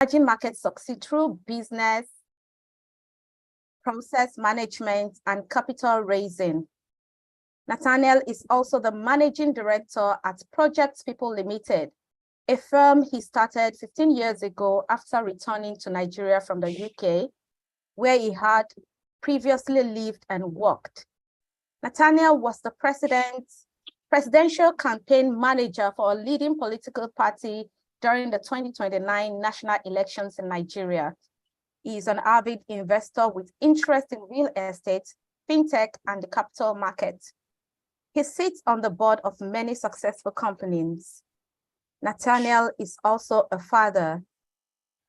emerging markets succeed through business, process management, and capital raising. Nathaniel is also the managing director at Project People Limited, a firm he started 15 years ago after returning to Nigeria from the UK, where he had previously lived and worked. Nathaniel was the presidential campaign manager for a leading political party during the 2029 national elections in Nigeria. He is an avid investor with interest in real estate, fintech, and the capital market. He sits on the board of many successful companies. Nathaniel is also a father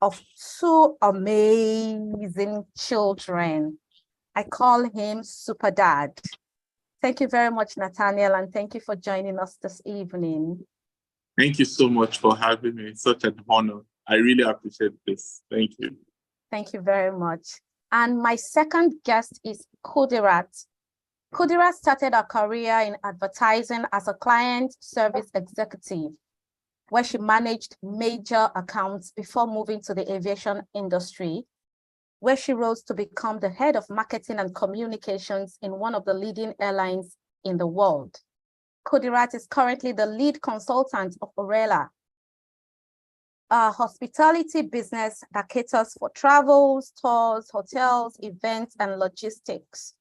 of 2 amazing children. I call him Super Dad. Thank you very much, Nathaniel, and thank you for joining us this evening. Thank you so much for having me. It's such an honor. I really appreciate this. Thank you. Thank you very much. And my second guest is Kudirat. Kudirat started her career in advertising as a client service executive, where she managed major accounts before moving to the aviation industry, where she rose to become the head of marketing and communications in one of the leading airlines in the world. Kudirat is currently the lead consultant of Orela, a hospitality business that caters for travels, tours, hotels, events, and logistics.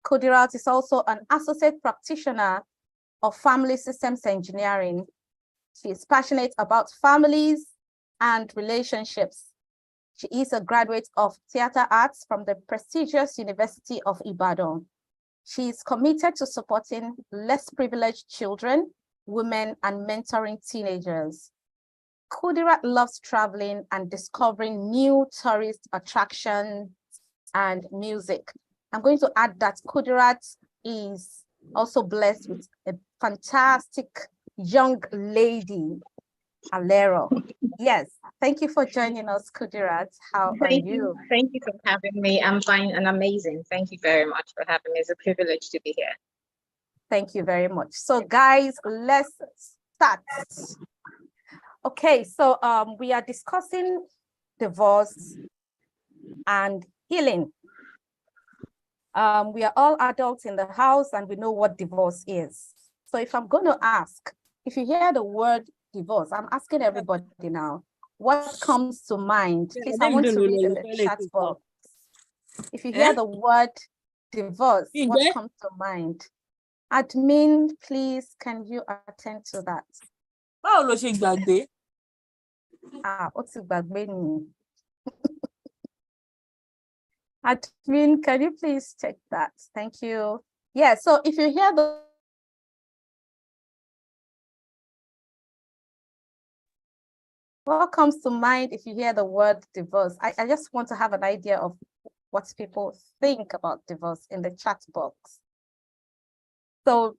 Kudirat is also an associate practitioner of family systems engineering. She is passionate about families and relationships. She is a graduate of theater arts from the prestigious University of Ibadan. She is committed to supporting less privileged children, women, and mentoring teenagers. Kudirat loves traveling and discovering new tourist attractions and music. I'm going to add that Kudirat is also blessed with a fantastic young lady, Alero. Yes, thank you for joining us, Kudirat. How are you? Thank you for having me. I'm fine and amazing. Thank you very much for having me. It's a privilege to be here. Thank you very much. So guys, let's start. Okay, so we are discussing divorce and healing. We are all adults in the house and we know what divorce is. So if I'm going to ask, if you hear the word divorce, I'm asking everybody now, what comes to mind? Please, I want to read in the chat box. If you hear the word divorce, what comes to mind? Admin, please, can you attend to that? Báwo ló ṣe gbàgbé? Ó ti gbàgbé ni. Admin, can you please check that? Thank you. Yeah, so if you hear the what comes to mind if you hear the word divorce? I just want to have an idea of what people think about divorce in the chat box. So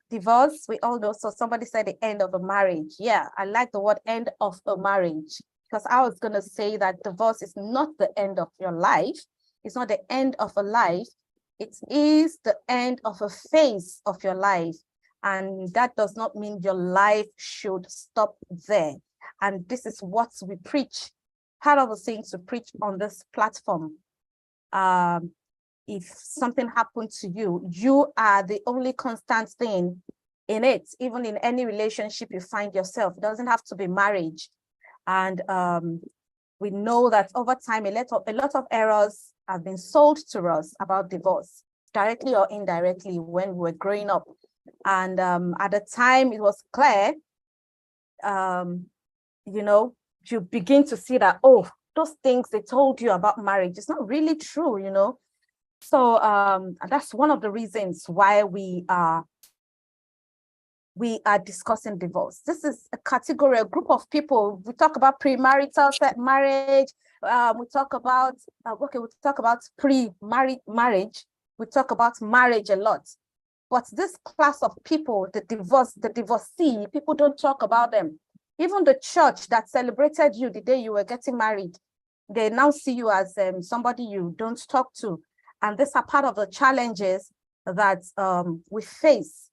divorce, we all know, so somebody said the end of a marriage. Yeah, I like the word end of a marriage, because I was going to say that divorce is not the end of your life. It's not the end of a life. It is the end of a phase of your life. And that does not mean your life should stop there. And this is what we preach. Part of the things we preach on this platform. If something happened to you, you are the only constant thing in it, even in any relationship you find yourself. It doesn't have to be marriage. And we know that over time, a lot of errors have been sold to us about divorce, directly or indirectly, when we were growing up. And at the time, it was clear, you know, you begin to see that, oh, those things they told you about marriage, it's not really true, you know. So that's one of the reasons why we are discussing divorce. This is a category, a group of people. We talk about premarital marriage. We talk about we talk about marriage. We talk about marriage a lot. But this class of people, the divorcee, people don't talk about them. Even the church that celebrated you the day you were getting married, they now see you as somebody you don't talk to. And these are part of the challenges that we face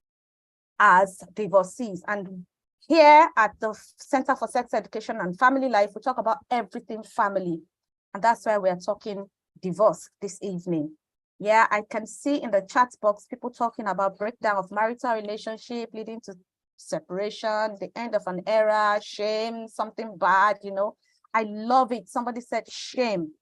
as divorcees. And Here at the Center for Sex Education and Family Life, we talk about everything family. And that's why we are talking divorce this evening. Yeah, I can see in the chat box, people talking about breakdown of marital relationship leading to separation, the end of an era, shame, something bad, you know. I love it. Somebody said shame.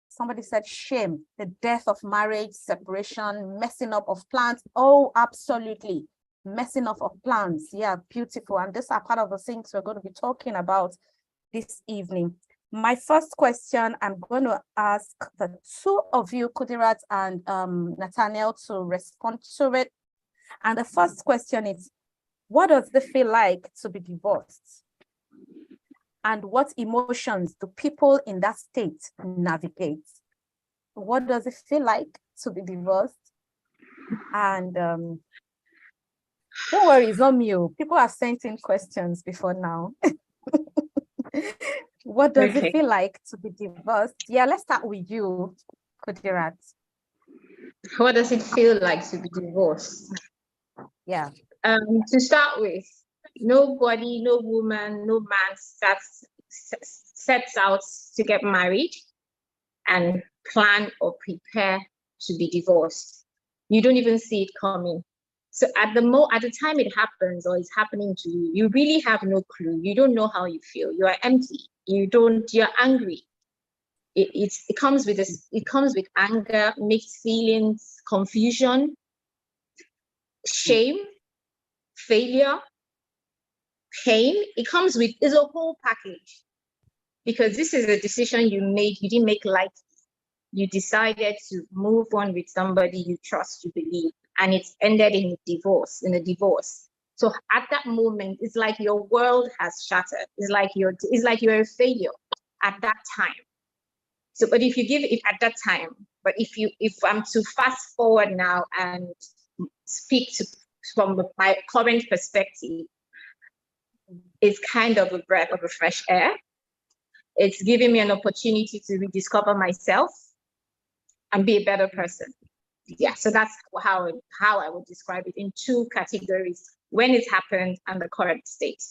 Somebody said shame, the death of marriage, separation, messing up of plans. Oh, absolutely. Messing up of plans. Yeah, beautiful. And these are part of the things we're going to be talking about this evening. My first question, I'm going to ask the two of you, Kudirat and Nathaniel, to respond to it. And the first question is, what does it feel like to be divorced? And what emotions do people in that state navigate? What does it feel like to be divorced? And don't worry, it's not me. People have sent in questions before now. What does it feel like to be divorced? Yeah, let's start with you, Kudirat. What does it feel like to be divorced? Yeah. To start with, nobody, no woman, no man sets out to get married and plan or prepare to be divorced. You don't even see it coming. So at the time it happens or it's happening to you, you really have no clue. You don't know how you feel. You are empty. You're angry. It comes with this, it comes with anger, mixed feelings, confusion, shame, failure, pain. It comes with, it's a whole package, because this is a decision you made. You didn't make lightly. You decided to move on with somebody you trust, you believe, and it's ended in a divorce. So at that moment, it's like your world has shattered. It's like you're a failure at that time. So, but if you give it at that time, but if I'm to fast forward now and speak from my current perspective, it's kind of a breath of a fresh air. It's giving me an opportunity to rediscover myself and be a better person. Yeah, so that's how I would describe it, in two categories: when it happened and the current state.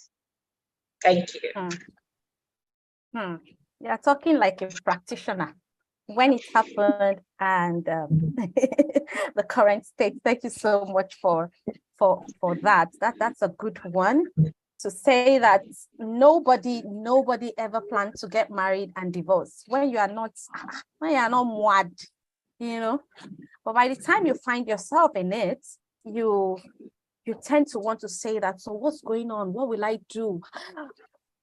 Thank you. You're talking like a practitioner. When it happened and the current state. Thank you so much for that. That's a good one, to say that nobody ever planned to get married and divorce when you are not mad, you know. But by the time you find yourself in it, you tend to want to say that, so what's going on? What will I do?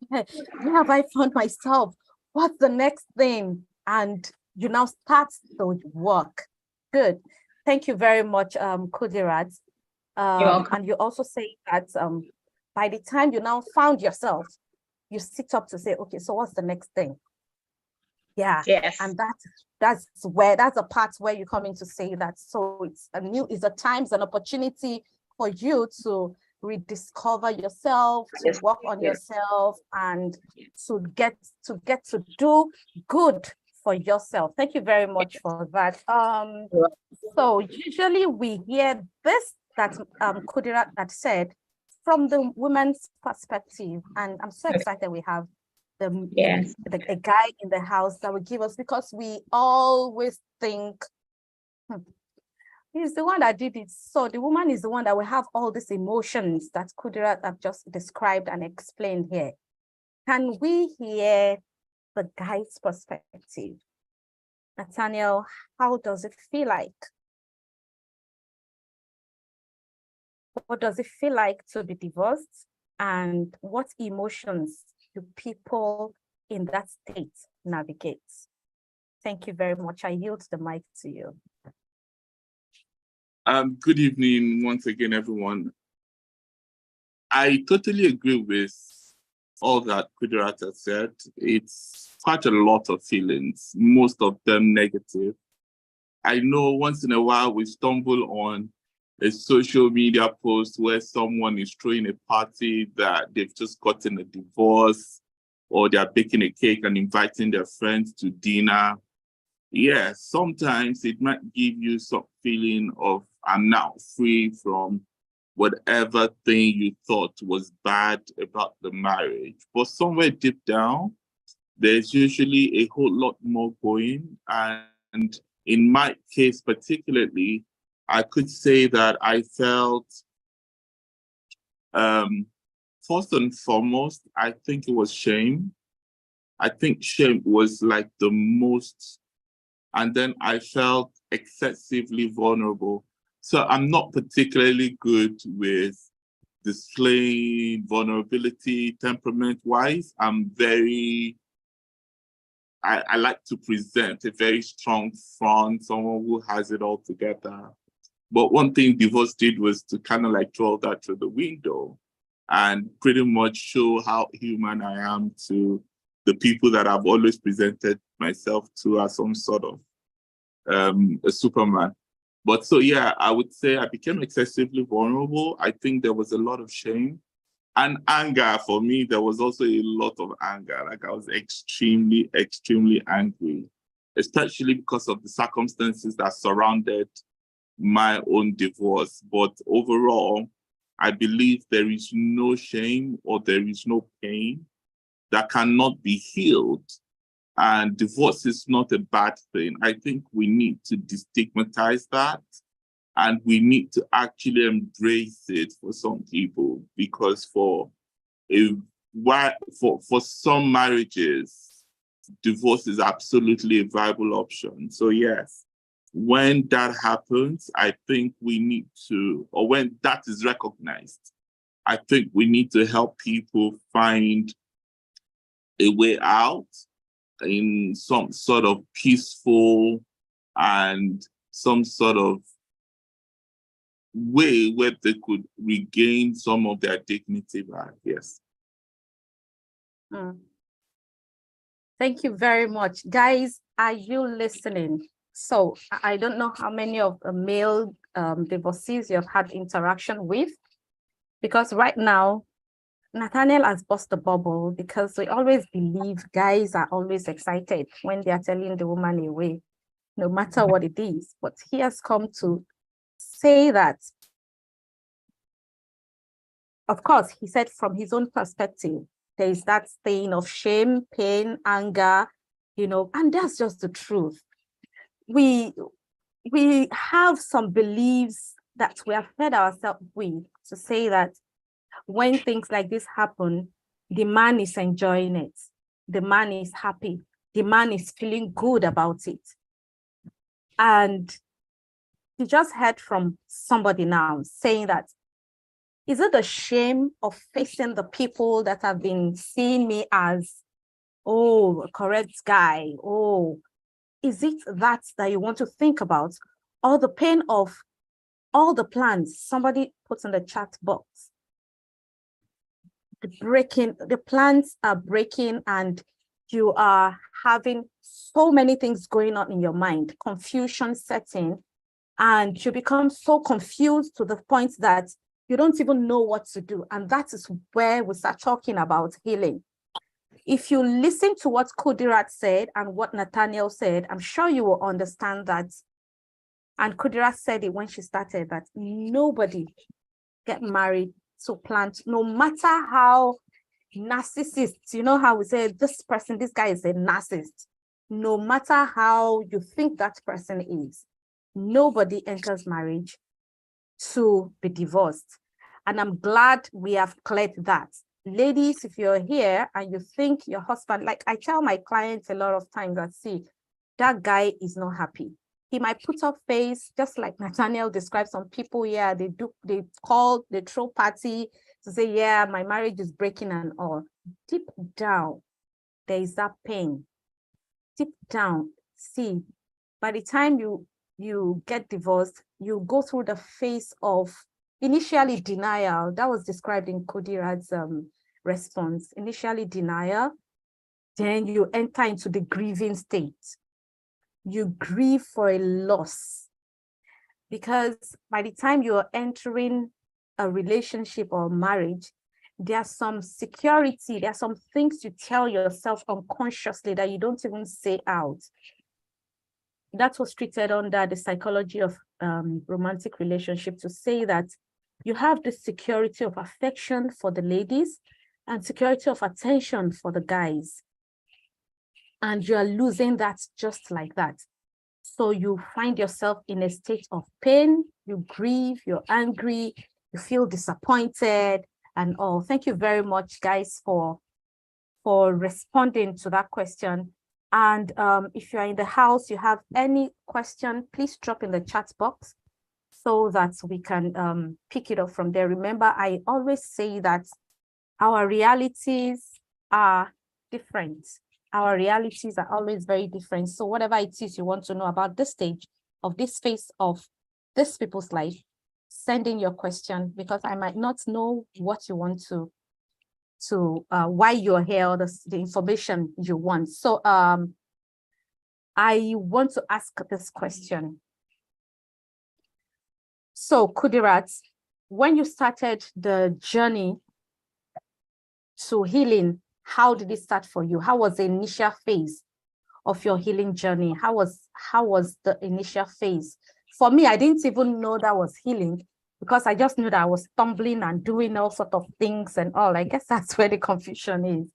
Where have I found myself? What's the next thing? And you now start the work. Good. Thank you very much, Kudirat. And you also say that by the time you now found yourself, you sit up to say, okay, so what's the next thing? Yeah. Yes. And that's a part where you come in to say that. So it's a time, it's an opportunity for you to rediscover yourself, to work on yourself, and to get to do good for yourself. Thank you very much for that. So usually we hear this that Kudirat had said from the women's perspective, and I'm so excited we have a guy in the house that will give us, because we always think he's the one that did it. So the woman is the one that will have all these emotions that Kudirat have just described and explained here. Can we hear the guy's perspective? Nathaniel, how does it feel like? What does it feel like to be divorced? And what emotions do people in that state navigate? Thank you very much. I yield the mic to you. Good evening once again, everyone. I totally agree with all that Kudirat has said. It's quite a lot of feelings, most of them negative. I know once in a while we stumble on a social media post where someone is throwing a party that they've just gotten a divorce, or they're baking a cake and inviting their friends to dinner. Yeah, sometimes it might give you some feeling of, I'm now free from whatever thing you thought was bad about the marriage. But somewhere deep down, there's usually a whole lot more going. And in my case particularly, I could say that I felt, first and foremost, I think it was shame. I think shame was like the most, and then I felt excessively vulnerable. So I'm not particularly good with displaying vulnerability temperament-wise. I like to present a very strong front, someone who has it all together. But one thing divorce did was to kind of like throw that to the window and pretty much show how human I am to the people that I've always presented myself to as some sort of a Superman. But so, yeah, I would say I became excessively vulnerable. I think there was a lot of shame and anger. For me, there was also a lot of anger. Like I was extremely, extremely angry, especially because of the circumstances that surrounded my own divorce. But overall, I believe there is no shame or there is no pain that cannot be healed. And divorce is not a bad thing. I think we need to destigmatize that, and we need to actually embrace it for some people, because for some marriages, divorce is absolutely a viable option. So yes, when that happens, I think we need to, or when that is recognized, I think we need to help people find a way out in some sort of peaceful and some sort of way where they could regain some of their dignity back. Yes. Thank you very much. Guys, are you listening? So I don't know how many of the male divorcees you've had interaction with, because right now, Nathaniel has burst the bubble, because we always believe guys are always excited when they are telling the woman away, no matter what it is. But he has come to say that, of course, he said from his own perspective, there is that stain of shame, pain, anger, and that's just the truth. We have some beliefs that we have fed ourselves with to say that when things like this happen, the man is enjoying it. The man is happy. The man is feeling good about it. And you just heard from somebody now saying that, is it the shame of facing the people that have been seeing me as, oh, a correct guy? Oh, is it that you want to think about? Or the pain of all the plans somebody puts in the chat box? The plans are breaking, and you are having so many things going on in your mind, confusion setting, and you become so confused to the point that you don't even know what to do. And that is where we start talking about healing. If you listen to what Kudirat said and what Nathaniel said, I'm sure you will understand that. And Kudirat said it when she started, that nobody get married to plant, no matter how narcissist, how we say this guy is a narcissist, no matter how you think that person is, nobody enters marriage to be divorced. And I'm glad we have cleared that. Ladies, if you're here and you think your husband, like I tell my clients a lot of times, that see, that guy is not happy. He might put up face, just like Nathaniel described some people. Yeah, they throw party to say, yeah, my marriage is breaking and all. Deep down, there is that pain. Deep down, see, by the time you get divorced, you go through the phase of initially denial. That was described in Kudirat's response. Initially denial, then you enter into the grieving state. You grieve for a loss, because by the time you're entering a relationship or marriage, there's some security, there are some things you tell yourself unconsciously that you don't even say out. That was treated under the psychology of romantic relationship, to say that you have the security of affection for the ladies and security of attention for the guys. And you are losing that just like that. So you find yourself in a state of pain, you grieve, you're angry, you feel disappointed and all. Thank you very much, guys, for responding to that question. And if you're in the house, you have any question, please drop in the chat box so that we can pick it up from there. Remember, I always say that our realities are different. Our realities are always very different. So whatever it is you want to know about this stage of this phase of this people's life, send in your question, because I might not know what you want to why you're here, or the information you want. So I want to ask this question. So Kudirat, when you started the journey to healing, how did it start for you? How was the initial phase of your healing journey? How was the initial phase? For me, I didn't even know that was healing, because I just knew that I was stumbling and doing all sorts of things and all. I guess that's where the confusion is.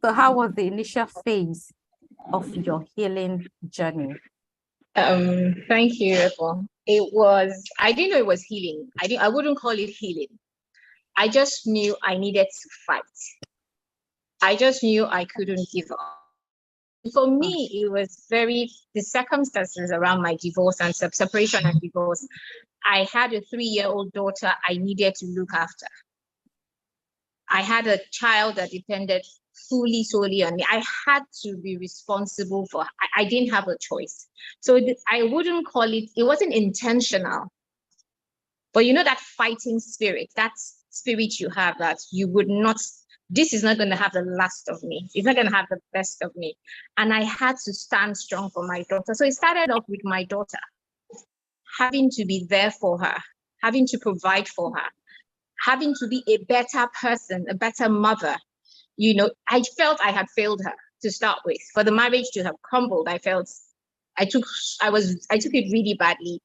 So how was the initial phase of your healing journey? Thank you, Ethel. I didn't know it was healing. I wouldn't call it healing. I just knew I needed to fight. I just knew I couldn't give up. For me, it was the circumstances around my divorce and separation and divorce. I had a 3-year-old daughter I needed to look after. I had a child that depended solely on me. I had to be responsible for. I didn't have a choice. So I wouldn't call it wasn't intentional. But you know that fighting spirit, that spirit you have, that you would not, this is not going to have the last of me. It's not going to have the best of me. And I had to stand strong for my daughter. So it started off with my daughter, having to be there for her, having to provide for her, having to be a better person, a better mother. You know, I felt I had failed her to start with. For the marriage to have crumbled, I felt I took it really badly.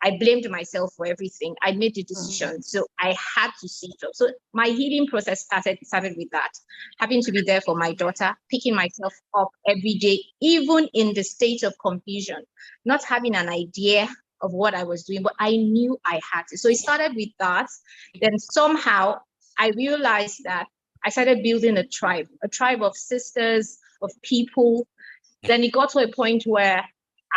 I blamed myself for everything. I made the decision, so I had to see it up. So my healing process started with that, having to be there for my daughter, picking myself up every day, even in the state of confusion, not having an idea of what I was doing, but I knew I had to. So it started with that. Then somehow I realized that I started building a tribe of sisters, of people. Then it got to a point where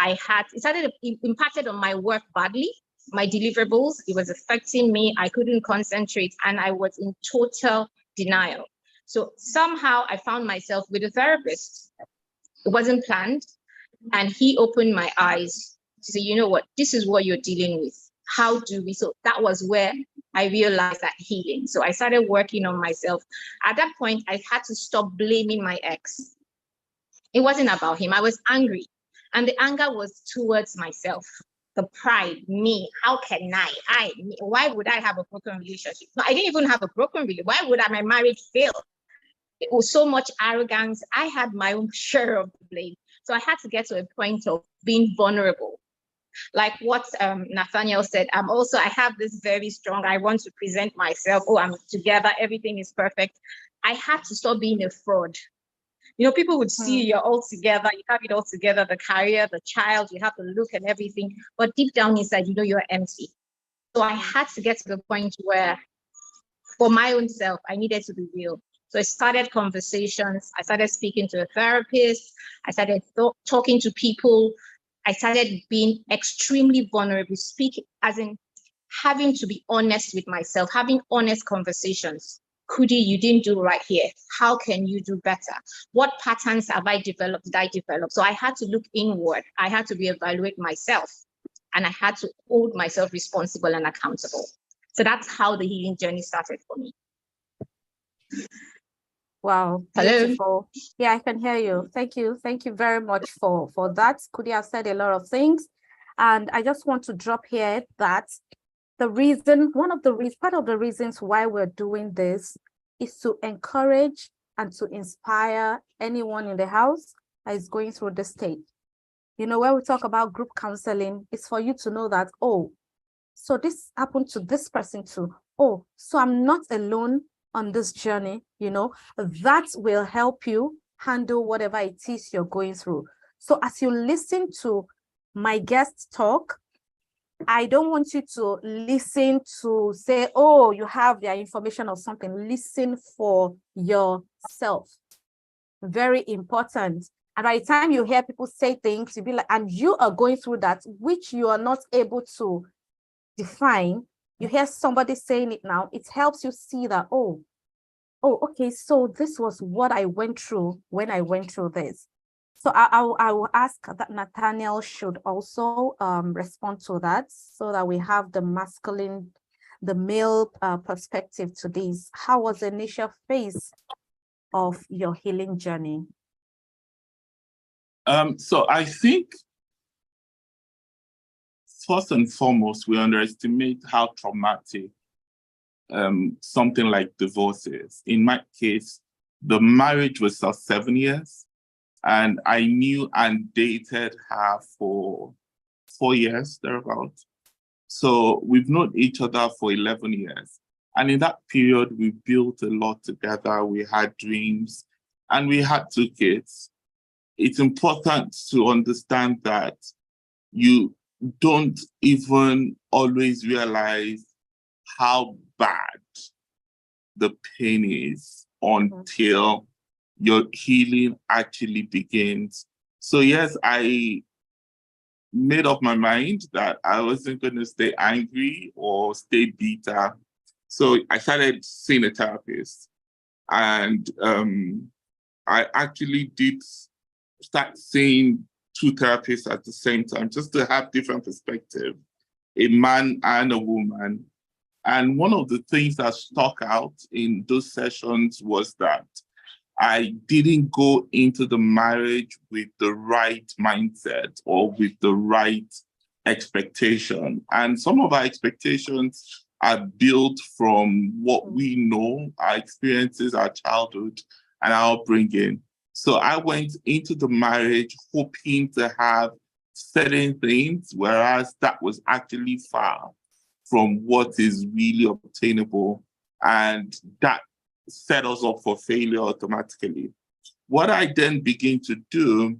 it impacted on my work badly, my deliverables. It was affecting me. I couldn't concentrate and I was in total denial. So somehow I found myself with a therapist. It wasn't planned. And he opened my eyes to say, you know what, this is what you're dealing with. How do we? So that was where I realized that healing. So I started working on myself. At that point, I had to stop blaming my ex. It wasn't about him. I was angry. And the anger was towards myself, the pride, me. How can me? Why would I have a broken relationship? No, I didn't even have a broken relationship. Why would my marriage fail? It was so much arrogance. I had my own share of the blame. So I had to get to a point of being vulnerable. Like what Nathaniel said, I have this very strong, I want to present myself. Oh, I'm together. Everything is perfect. I had to stop being a fraud. You know, people would see you're all together, you have it all together, the career, the child, you have the look and everything, but deep down inside, you know, you're empty. So I had to get to the point where, for my own self, I needed to be real. So I started conversations, I started speaking to a therapist, I started talking to people, I started being extremely vulnerable, speaking, as in having to be honest with myself, having honest conversations. Kudi, you didn't do right here. How can you do better? What patterns have I developed? Did I develop? So I had to look inward. I had to reevaluate myself, and I had to hold myself responsible and accountable. So that's how the healing journey started for me. Wow, beautiful. Hello? Yeah, I can hear you. Thank you. Thank you very much for that. Kudi has said a lot of things. And I just want to drop here that part of the reasons why we're doing this is to encourage and to inspire anyone in the house that is going through this stage. You know, when we talk about group counseling, it's for you to know that, oh, so this happened to this person too. oh, so I'm not alone on this journey, that will help you handle whatever it is you're going through. So as you listen to my guests talk, I don't want you to listen to say, oh, you have their information or something. Listen for yourself. Very important. And by the time you hear people say things, you'll be like, and you are going through that, which you are not able to define. You hear somebody saying it now, it helps you see that, oh, okay, so this was what I went through when I went through this. So I will ask that Nathaniel should also respond to that so that we have the male perspective to this. How was the initial phase of your healing journey? So I think first and foremost, we underestimate how traumatic something like divorce is. In my case, the marriage was 7 years, and I knew and dated her for 4 years, thereabout. So we've known each other for 11 years. And in that period, we built a lot together. We had dreams, and we had 2 kids. It's important to understand that you don't even always realize how bad the pain is until your healing actually begins. So yes, I made up my mind that I wasn't going to stay angry or stay bitter. So I started seeing a therapist, and I actually did start seeing 2 therapists at the same time, just to have different perspective, a man and a woman. And one of the things that stuck out in those sessions was that I didn't go into the marriage with the right mindset or with the right expectation. And some of our expectations are built from what we know, our experiences, our childhood, and our upbringing. So I went into the marriage hoping to have certain things, whereas that was actually far from what is really obtainable. And that set us up for failure automatically. What I then began to do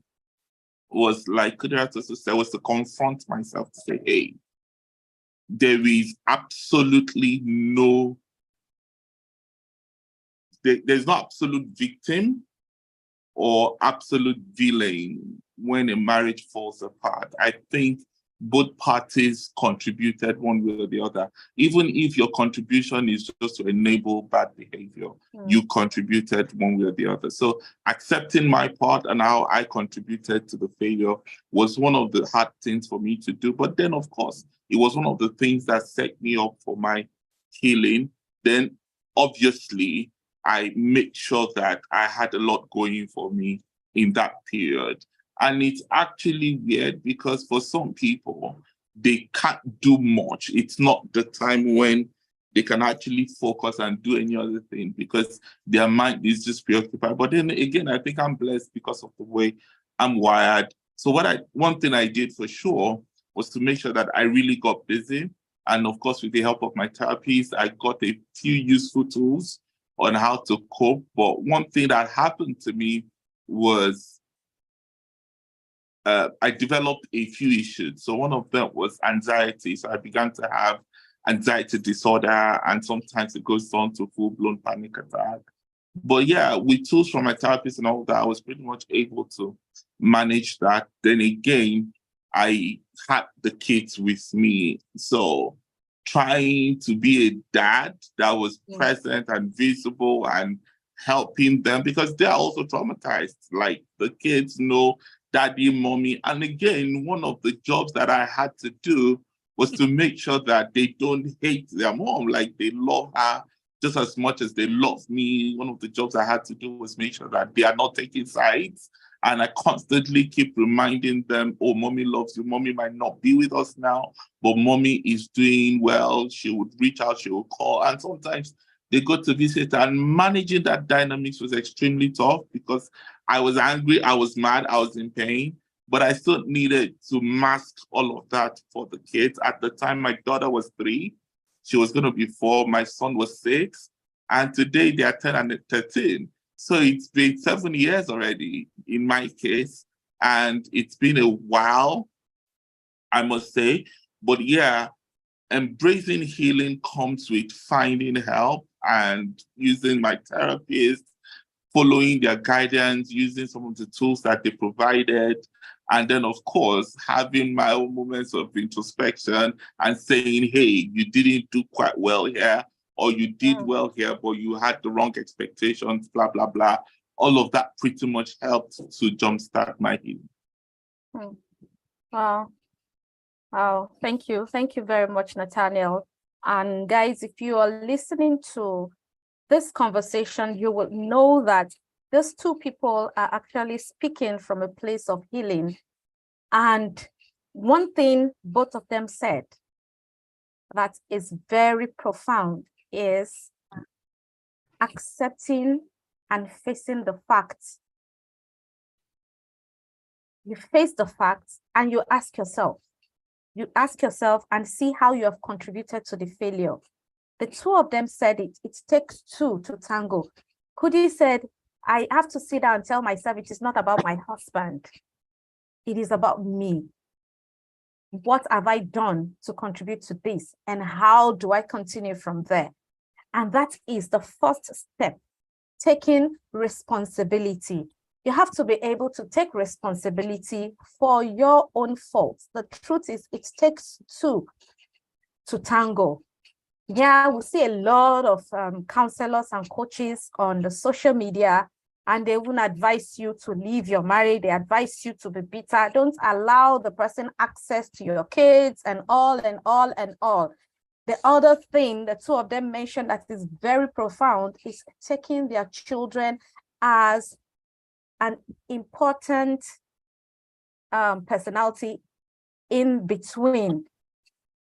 was, like Kudirat also said, was to confront myself to say, hey, there is absolutely there's no absolute victim or absolute villain when a marriage falls apart. I think both parties contributed one way or the other. Even if your contribution is just to enable bad behavior, you contributed one way or the other. So accepting my part and how I contributed to the failure was one of the hard things for me to do. But then, of course, it was one of the things that set me up for my healing. Then, obviously, I made sure that I had a lot going for me in that period. And it's actually weird because for some people, they can't do much. It's not the time when they can actually focus and do any other thing because their mind is just preoccupied. But then again, I think I'm blessed because of the way I'm wired. So one thing I did for sure was to make sure that I really got busy. And of course, with the help of my therapist, I got a few useful tools on how to cope. But one thing that happened to me was I developed a few issues. So one of them was anxiety. So I began to have anxiety disorder, and sometimes it goes on to full-blown panic attack. But yeah, with tools from my therapist and all that, I was pretty much able to manage that. Then again, I had the kids with me. So trying to be a dad that was present and visible and helping them, because they're also traumatized. Like the kids know daddy, mommy. And again, one of the jobs that I had to do was to make sure that they don't hate their mom, like they love her just as much as they love me. One of the jobs I had to do was make sure that they are not taking sides. And I constantly keep reminding them, oh, mommy loves you. Mommy might not be with us now, but mommy is doing well. She would reach out, she would call. And sometimes they go to visit, and managing that dynamics was extremely tough because I was angry, I was mad, I was in pain, but I still needed to mask all of that for the kids. At the time, my daughter was 3. she was going to be 4, my son was 6, and today they are 10 and 13. So it's been 7 years already in my case, and it's been a while, I must say. But yeah, embracing healing comes with finding help and using my therapist, following their guidance, using some of the tools that they provided. And then, of course, having my own moments of introspection and saying, hey, you didn't do quite well here, or you did well here, but you had the wrong expectations, blah, blah, blah. All of that pretty much helped to jumpstart my healing. Wow. Wow. Thank you. Thank you very much, Nathaniel. And guys, if you are listening to this conversation, you will know that these two people are actually speaking from a place of healing. And one thing both of them said that is very profound is accepting and facing the facts. You face the facts and you ask yourself and see how you have contributed to the failure. The two of them said it takes two to tango. Kudi said, I have to sit down and tell myself it is not about my husband. It is about me. What have I done to contribute to this? And how do I continue from there? And that is the first step, taking responsibility. You have to be able to take responsibility for your own faults. The truth is, it takes two to tango. Yeah, we see a lot of counselors and coaches on the social media, and they won't advise you to leave your marriage. They advise you to be bitter. Don't allow the person access to your kids and all and all and all. The other thing the two of them mentioned that is very profound is taking their children as an important personality in between,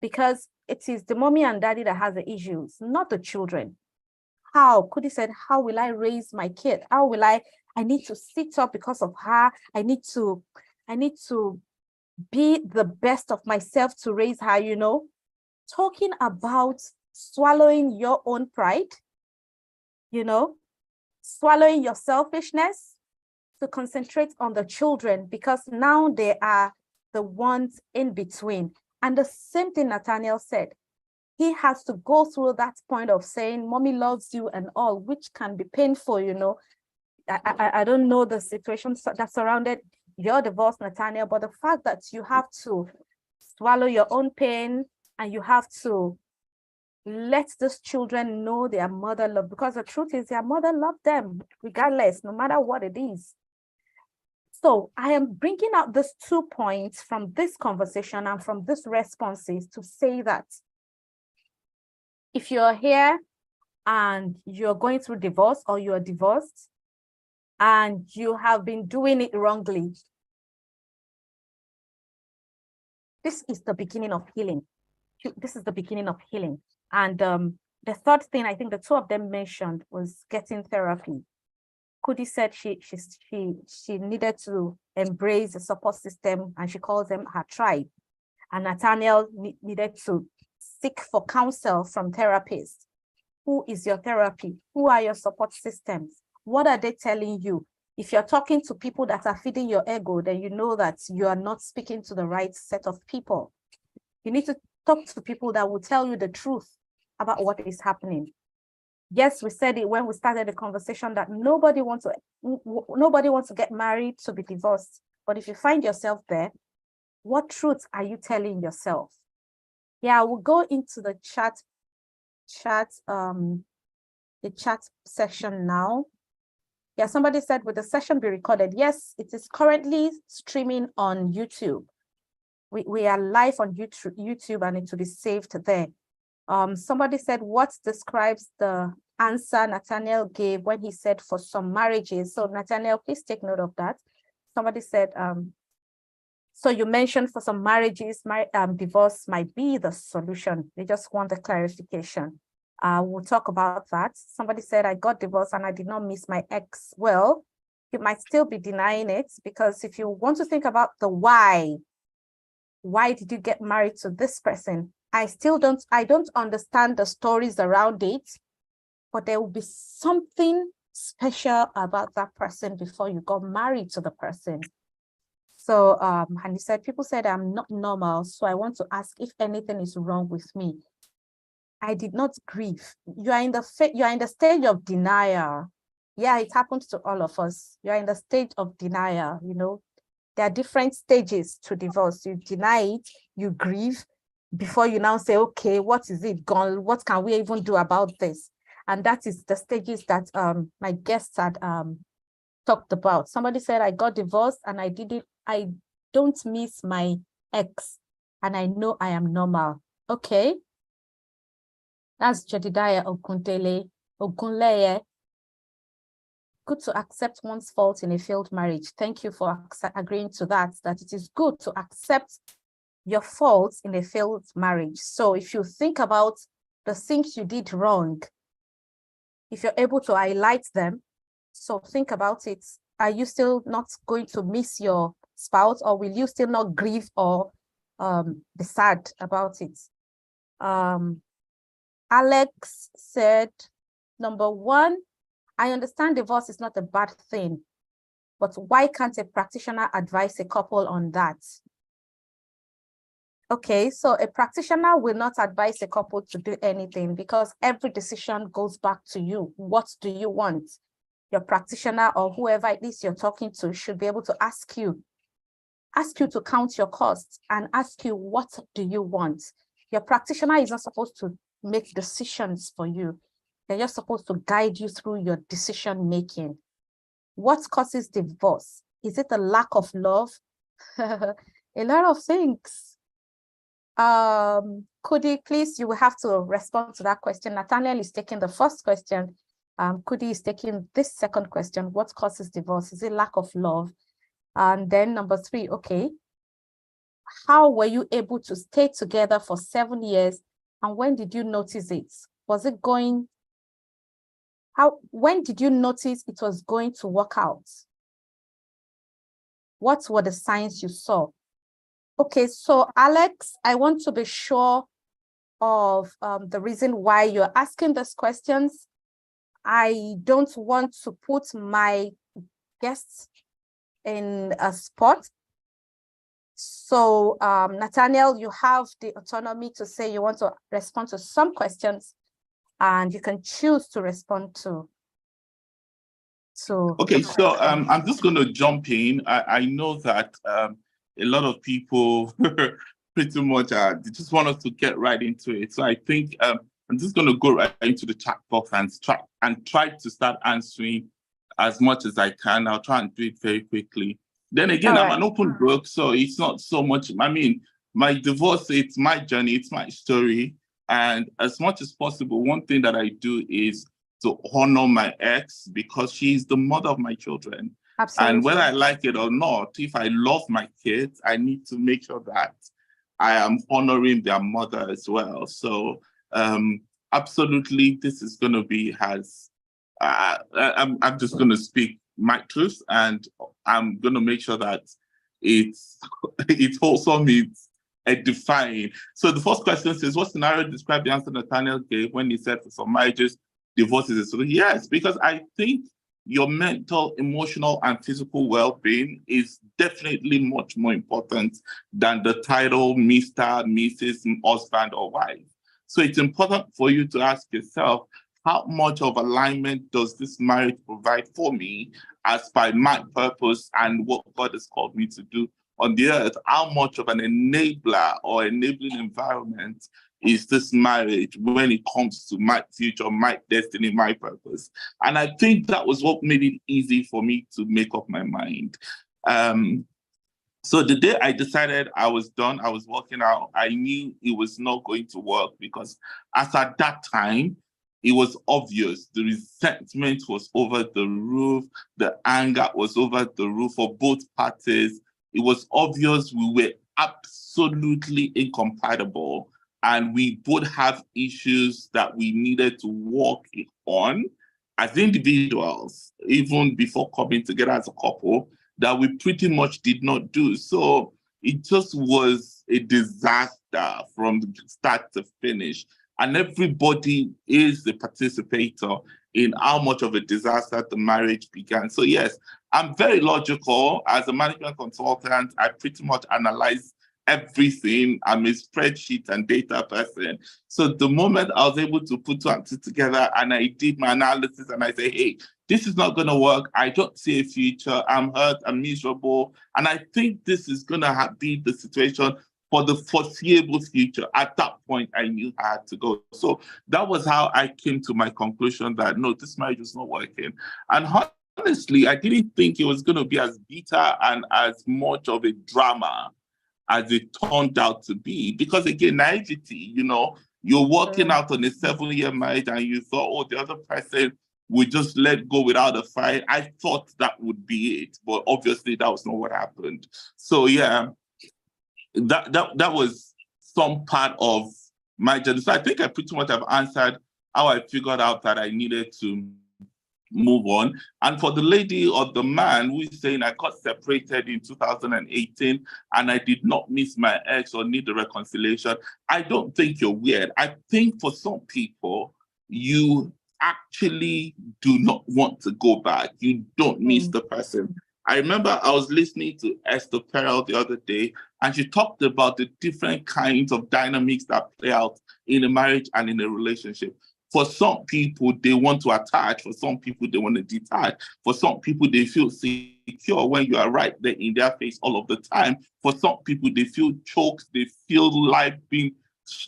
because it is the mommy and daddy that has the issues, not the children. How? Kudi said, how will I raise my kid? How will I need to sit up because of her. I need to be the best of myself to raise her, you know. Talking about swallowing your own pride, you know, swallowing your selfishness to concentrate on the children, because now they are the ones in between. And the same thing Nathaniel said, he has to go through that point of saying, mommy loves you and all, which can be painful, you know. I don't know the situation that surrounded your divorce, Nathaniel, but the fact that you have to swallow your own pain and you have to let those children know their mother love, because the truth is their mother loved them regardless, no matter what it is. So I am bringing out these 2 points from this conversation and from these responses to say that if you're here and you're going through divorce, or you're divorced and you have been doing it wrongly, this is the beginning of healing. This is the beginning of healing. And the third thing I think the two of them mentioned was getting therapy. Kudi said she needed to embrace the support system, and she calls them her tribe. And Nathaniel needed to seek for counsel from therapists. Who is your therapy? Who are your support systems? What are they telling you? If you're talking to people that are feeding your ego, then you know that you are not speaking to the right set of people. You need to talk to people that will tell you the truth about what is happening. Yes, we said it when we started the conversation that nobody wants to get married to be divorced. But if you find yourself there, what truth are you telling yourself? Yeah, we'll go into the chat section now. Yeah, somebody said, will the session be recorded? Yes, it is currently streaming on YouTube. We are live on YouTube and it will be saved there. Somebody said, what describes the answer Nathaniel gave when he said for some marriages? So Nathaniel, please take note of that. Somebody said, so you mentioned for some marriages, divorce might be the solution. They just want a clarification. We'll talk about that. Somebody said, I got divorced and I did not miss my ex. Well, you might still be denying it, because if you want to think about the why did you get married to this person? I don't understand the stories around it, but there will be something special about that person before you got married to the person. So, and he said, people said I'm not normal, so I want to ask if anything is wrong with me. I did not grieve. You are in the stage of denial. Yeah, it happens to all of us. You are in the stage of denial. You know, there are different stages to divorce. You deny it, you grieve, before you now say, okay, what is it gone? What can we even do about this? And that is the stages that my guests had talked about. Somebody said, I got divorced and I don't miss my ex and I know I am normal. Okay. That's Jedidiah Ogunleye. Good to accept one's fault in a failed marriage. Thank you for agreeing to that it is good to accept your faults in a failed marriage. So if you think about the things you did wrong, if you're able to highlight them, so think about it. Are you still not going to miss your spouse, or will you still not grieve or be sad about it? Alex said, number one, I understand divorce is not a bad thing, but why can't a practitioner advise a couple on that? Okay, so a practitioner will not advise a couple to do anything because every decision goes back to you. What do you want? Your practitioner or whoever it is you're talking to should be able to ask you to count your costs and ask you, what do you want? Your practitioner is not supposed to make decisions for you. They're just supposed to guide you through your decision making. What causes divorce? Is it a lack of love? A lot of things. Kudi, please, you will have to respond to that question. Nathaniel is taking the first question. Kudi is taking this second question. What causes divorce? Is it lack of love? And then number 3, okay. How were you able to stay together for 7 years? And when did you notice it? When did you notice it was going to work out? What were the signs you saw? Okay, so Alex, I want to be sure of the reason why you're asking these questions. I don't want to put my guests in a spot. So Nathaniel, you have the autonomy to say you want to respond to some questions and you can choose to respond to. Okay, so I'm just going to jump in. I know that a lot of people pretty much they just want us to get right into it. So I think I'm just going to go right into the chat box and try to start answering as much as I can. I'll try and do it very quickly. Then again, I'm an open book, so it's not so much. I mean, my divorce, it's my journey, it's my story. And as much as possible, one thing that I do is to honor my ex because she's the mother of my children. Absolutely. And whether I like it or not, if I love my kids, I need to make sure that I am honoring their mother as well. So absolutely, this is going to be I'm just going to speak my truth, and I'm going to make sure that it also means edifying. So the first question says, what scenario described the answer Nathaniel gave when he said for some marriages, divorce is a solution? Yes, because I think your mental, emotional, and physical well-being is definitely much more important than the title Mr., Mrs., husband, or wife. So it's important for you to ask yourself, how much of alignment does this marriage provide for me as by my purpose and what God has called me to do on the earth? How much of an enabler or enabling environment is this marriage when it comes to my future, my destiny, my purpose? And I think that was what made it easy for me to make up my mind. So the day I decided I was done, I was walking out, I knew it was not going to work because as at that time, it was obvious the resentment was over the roof, the anger was over the roof for both parties. It was obvious we were absolutely incompatible and we both have issues that we needed to work on as individuals, even before coming together as a couple, that we pretty much did not do. So it just was a disaster from start to finish. And everybody is the participator in how much of a disaster the marriage began. So yes, I'm very logical. As a management consultant, I pretty much analyze everything. I'm a spreadsheet and data person. So the moment I was able to put two and two together and I did my analysis and I say, hey, this is not going to work. I don't see a future. I'm hurt. I'm miserable. And I think this is going to be the situation for the foreseeable future. At that point, I knew I had to go. So that was how I came to my conclusion that, no, this marriage was not working. And honestly, I didn't think it was going to be as bitter and as much of a drama as it turned out to be. Because again, naivety, you're working out on a 7-year marriage and you thought, oh, the other person would just let go without a fight. I thought that would be it, but obviously that was not what happened. So yeah, that was some part of my journey. So I think I pretty much have answered how I figured out that I needed to move on. And for the lady or the man who is saying I got separated in 2018 and I did not miss my ex or need a reconciliation, I don't think you're weird. I think for some people, you actually do not want to go back. You don't miss the person. I remember I was listening to Esther Perel the other day, and she talked about the different kinds of dynamics that play out in a marriage and in a relationship. For some people, they want to attach. For some people, they want to detach. For some people, they feel secure when you are right there in their face all of the time. For some people, they feel choked. They feel life being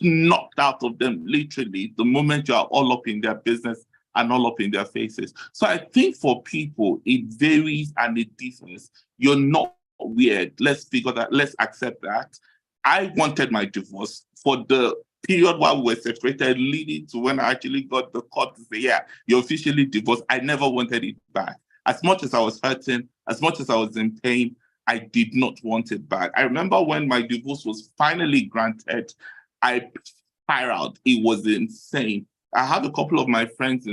knocked out of them, literally, the moment you are all up in their business and all up in their faces. So I think for people, it varies and it differs. You're not weird. Let's figure that. Let's accept that. I wanted my divorce for the period while we were separated, leading to when I actually got the court to say, yeah, you're officially divorced. I never wanted it back. As much as I was hurting, as much as I was in pain, I did not want it back. I remember when my divorce was finally granted, I spiraled. It was insane. I have a couple of my friends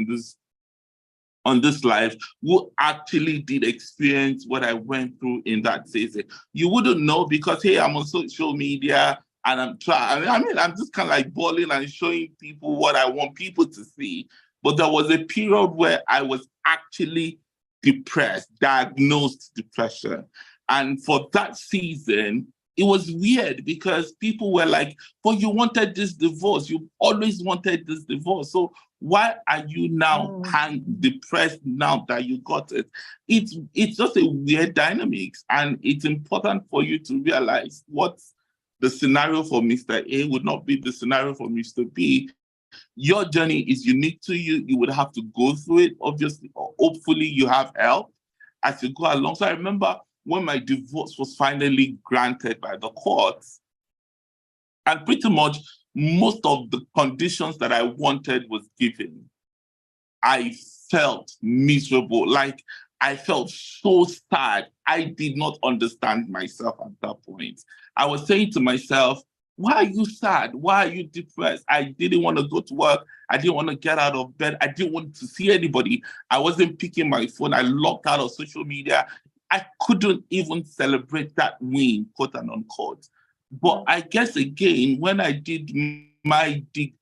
on this life who actually did experience what I went through in that season. You wouldn't know because, hey, I'm on social media and I'm trying. I'm just kind of like balling and showing people what I want people to see. But there was a period where I was actually depressed, diagnosed depression. And for that season, it was weird because people were like, but you wanted this divorce. You always wanted this divorce. So why are you now depressed now that you got it? It's just a weird dynamics. And it's important for you to realize what the scenario for Mr. A would not be the scenario for Mr. B. Your journey is unique to you. You would have to go through it. Obviously, hopefully you have help as you go along. So I remember when my divorce was finally granted by the courts, and pretty much most of the conditions that I wanted was given, I felt miserable. Like I felt so sad. I did not understand myself at that point. I was saying to myself, why are you sad? Why are you depressed? I didn't want to go to work. I didn't want to get out of bed. I didn't want to see anybody. I wasn't picking my phone. I logged out of social media. I couldn't even celebrate that win, quote and unquote. But I guess again, when I did my deep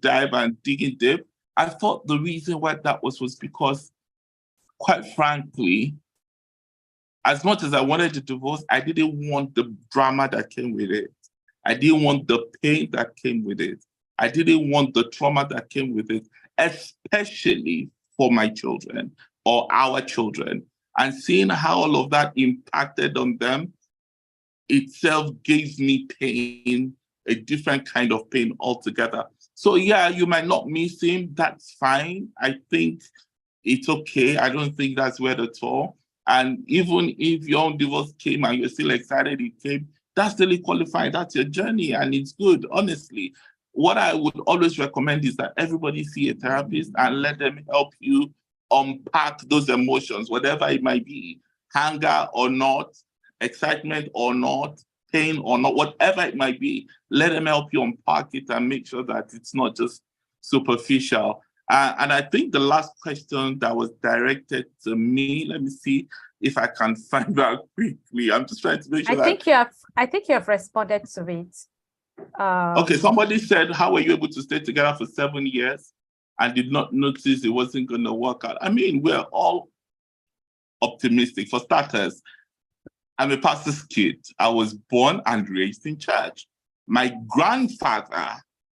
dive and digging deep, I thought the reason why that was because, quite frankly, as much as I wanted a divorce, I didn't want the drama that came with it. I didn't want the pain that came with it. I didn't want the trauma that came with it, especially for my children or our children. And seeing how all of that impacted on them itself gave me pain, a different kind of pain altogether. So yeah, you might not miss him. That's fine. I think it's okay. I don't think that's weird at all. And even if your own divorce came and you're still excited it came, that's still qualified. That's your journey and it's good, honestly. What I would always recommend is that everybody see a therapist and let them help you unpack those emotions, whatever it might be, anger or not, excitement or not, pain or not, whatever it might be, let them help you unpack it and make sure that it's not just superficial. And I think the last question that was directed to me, let me see. if I can find that quickly. I'm just trying to make sure I think you have responded to it. Okay, somebody said, how were you able to stay together for 7 years and did not notice it wasn't going to work out? I mean, we're all optimistic. For starters, I'm a pastor's kid. I was born and raised in church. My grandfather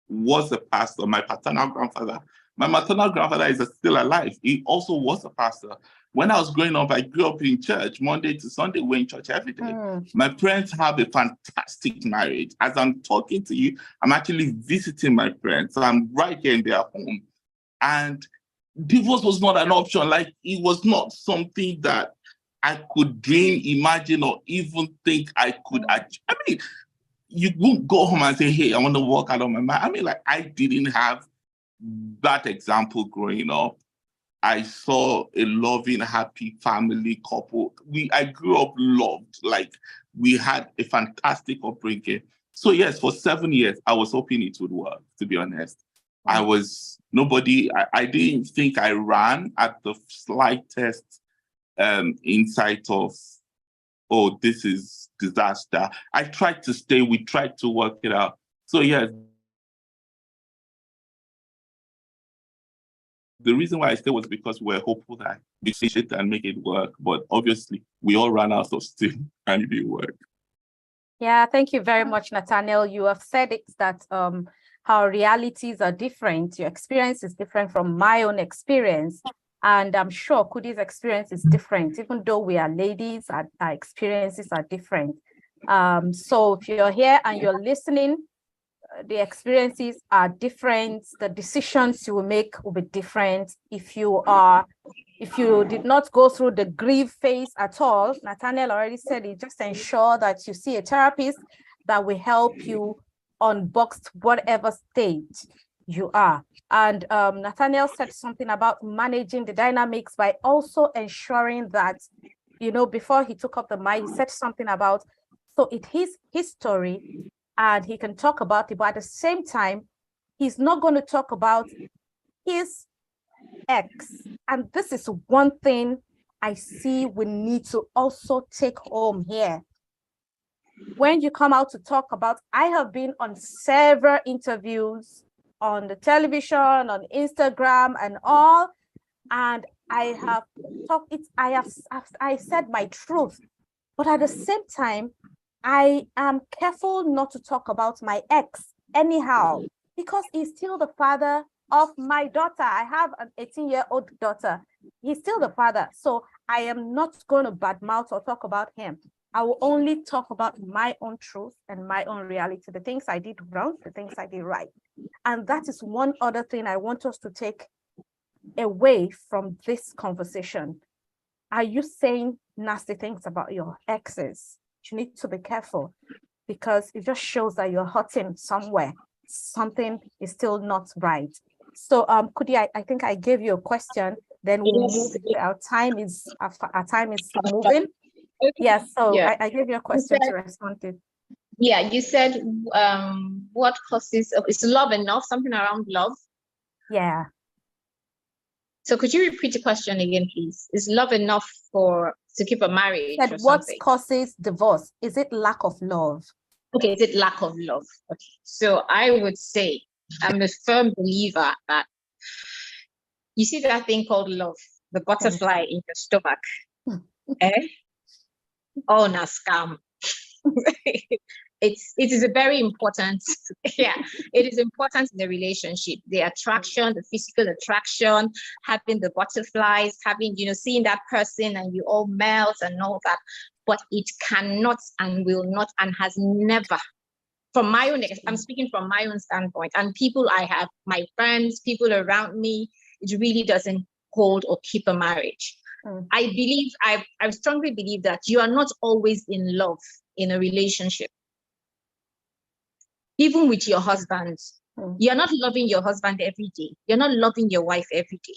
was a pastor, my paternal grandfather. My maternal grandfather is still alive. He also was a pastor. When I was growing up, I grew up in church. Monday to Sunday, we're in church every day. My parents have a fantastic marriage. As I'm talking to you, I'm actually visiting my parents. So I'm right here in their home. And divorce was not an option. Like, it was not something that I could dream, imagine, or even think I could achieve. I mean, you won't go home and say, hey, I want to walk out of my mind. I mean, like, I didn't have that example growing up. I saw a loving, happy family couple. I grew up loved, like, we had a fantastic upbringing. So yes, for 7 years, I was hoping it would work, to be honest. I didn't think I ran at the slightest insight of, oh, this is disaster. I tried to stay, we tried to work it out. So yes, the reason why I stayed was because we're hopeful that we fix it and make it work. But obviously, we all ran out of steam and it didn't work. Yeah, thank you very much, Nathaniel. You have said it that how realities are different. Your experience is different from my own experience. And I'm sure Kudi's experience is different. Even though we are ladies, our experiences are different. So if you're here and you're listening, the experiences are different. The decisions you will make will be different. If you did not go through the grief phase at all, Nathaniel already said it, just ensure that you see a therapist that will help you unbox whatever state you are. And Nathaniel said something about managing the dynamics by also ensuring that, before he took up the mic, he said something about, so it is his story and he can talk about it, but at the same time, he's not going to talk about his ex. And this is one thing I see we need to also take home here. When you come out to talk about, I have been on several interviews on the television, on Instagram and all, and I have talked it, I said my truth, but at the same time, I am careful not to talk about my ex anyhow, because he's still the father of my daughter. I have an 18-year-old daughter. He's still the father. So I am not going to badmouth or talk about him. I will only talk about my own truth and my own reality, the things I did wrong, the things I did right. And that is one other thing I want us to take away from this conversation. Are you saying nasty things about your exes? You need to be careful, because it just shows that you're hurting somewhere. Something is still not right. So Kudi, I think I gave you a question, then we'll move. Our time is moving. Yes, so yeah. I gave you a question to respond to. Yeah, you said what causes, is love enough? Something around love? Yeah. So could you repeat the question again, please? Is love enough to keep a marriage? Said, what causes divorce? Is it lack of love? Okay, is it lack of love? Okay, so I would say I'm a firm believer that you see that thing called love, the butterfly in your stomach. Oh, na scam. It is a very important, it is important in the relationship, the attraction, the physical attraction, having the butterflies, having, seeing that person and you all melt and all that, but it cannot and will not and has never, from my own, I'm speaking from my own standpoint, and people I have, my friends, people around me, it really doesn't hold or keep a marriage. I strongly believe that you are not always in love in a relationship. Even with your husband, you're not loving your husband every day. You're not loving your wife every day.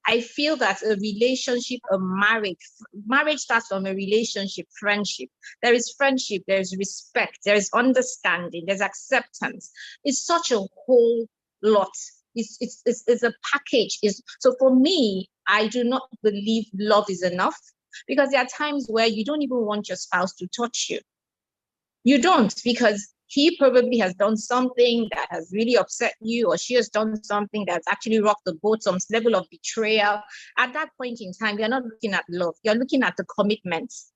I feel that a relationship, a marriage starts from a relationship, friendship. There is friendship, there's respect, there is understanding, there's acceptance. It's such a whole lot. It's a package. So for me, I do not believe love is enough. because there are times where you don't even want your spouse to touch you. You don't, because he probably has done something that has really upset you, or she has done something that's actually rocked the boat, some level of betrayal. At that point in time, you're not looking at love. You're looking at the commitments,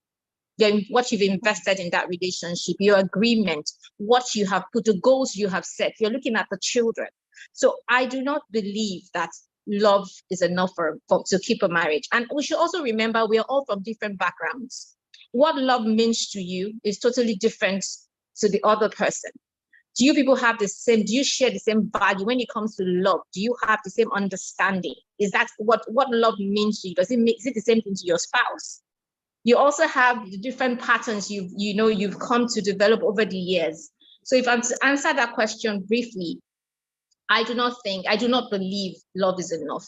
then what you've invested in that relationship, your agreement, what you have put, the goals you have set. You're looking at the children. So I do not believe that love is enough to keep a marriage. And we should also remember we are all from different backgrounds. What love means to you is totally different to the other person. Do you people have the same, do you share the same value when it comes to love? Do you have the same understanding? Is that what love means to you? Is it the same thing to your spouse? You also have the different patterns you've come to develop over the years. So if I'm to answer that question briefly, I do not believe love is enough.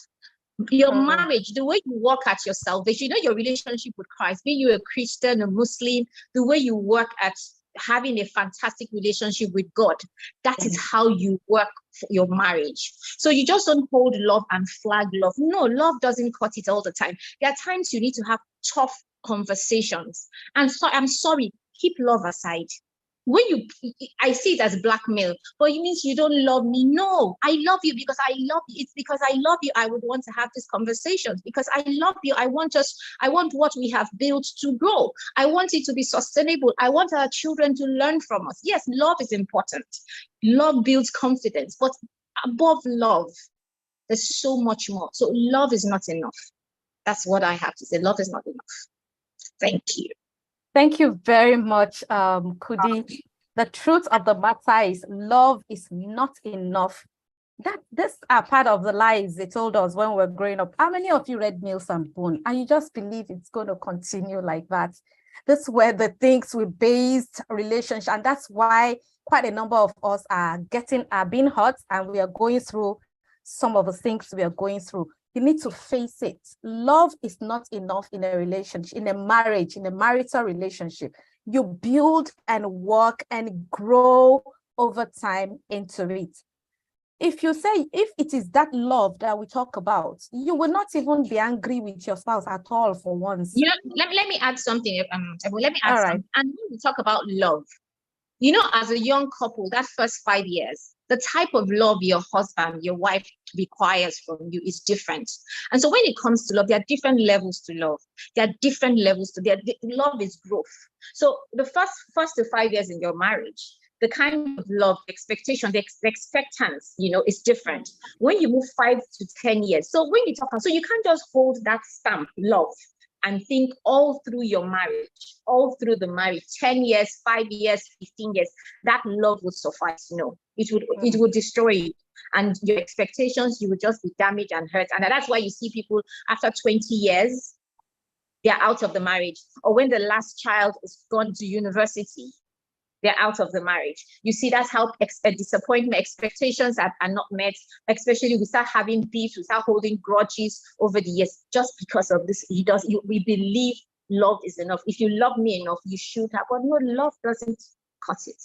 Your marriage, the way you work at your salvation, your relationship with Christ, be you a Christian, a Muslim, the way you work at having a fantastic relationship with God, that is how you work for your marriage. So you just don't hold love and flag love. No, love doesn't cut it all the time. There are times you need to have tough conversations. And so I'm sorry, keep love aside. When I see it as blackmail, but it means you don't love me. No, I love you because I love you. It's because I love you I would want to have these conversations, because I love you. I want what we have built to grow. I want it to be sustainable. I want our children to learn from us. Yes, love is important. Love builds confidence, but above love, there's so much more. So love is not enough. That's what I have to say. Love is not enough. Thank you. Thank you very much, Kudi. The truth of the matter is love is not enough. These are part of the lies they told us when we were growing up. How many of you read Mills and Boone and you just believe it's going to continue like that? This were the things we based relationship, and that's why quite a number of us are being hurt, and we are going through some of the things we are going through. You need to face it. Love is not enough in a relationship, in a marriage, in a marital relationship. You build and work and grow over time into it. If it is that love that we talk about, you will not even be angry with your spouse at all for once. Let me add something. Let me add something. And when we talk about love, as a young couple, that first 5 years, the type of love your husband, your wife requires from you is different. And so when it comes to love, there are different levels to love. There are different levels love is growth. So the first to 5 years in your marriage, the kind of love, expectation, the expectance, is different. When you move 5 to 10 years, so when you talk, so you can't just hold that stamp, love, and think all through your marriage, all through the marriage, 10 years, 5 years, 15 years, that love would suffice. No, it would destroy you. And your expectations, you would just be damaged and hurt. And that's why you see people after 20 years, they're out of the marriage. Or when the last child is gone to university, they're out of the marriage. You see, that's how disappointment, expectations are not met, especially we start having beef, we start holding grudges over the years just because of this. We believe love is enough. If you love me enough, you should have. But no, love doesn't cut it.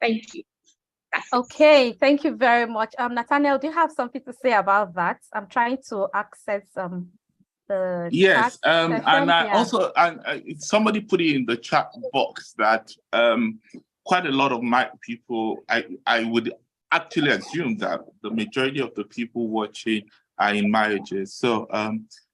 Thank you. Okay, thank you very much. Nathaniel, do you have something to say about that? I'm trying to access yes, and also somebody put it in the chat box that quite a lot of my people, I would actually assume that the majority of the people watching are in marriages. So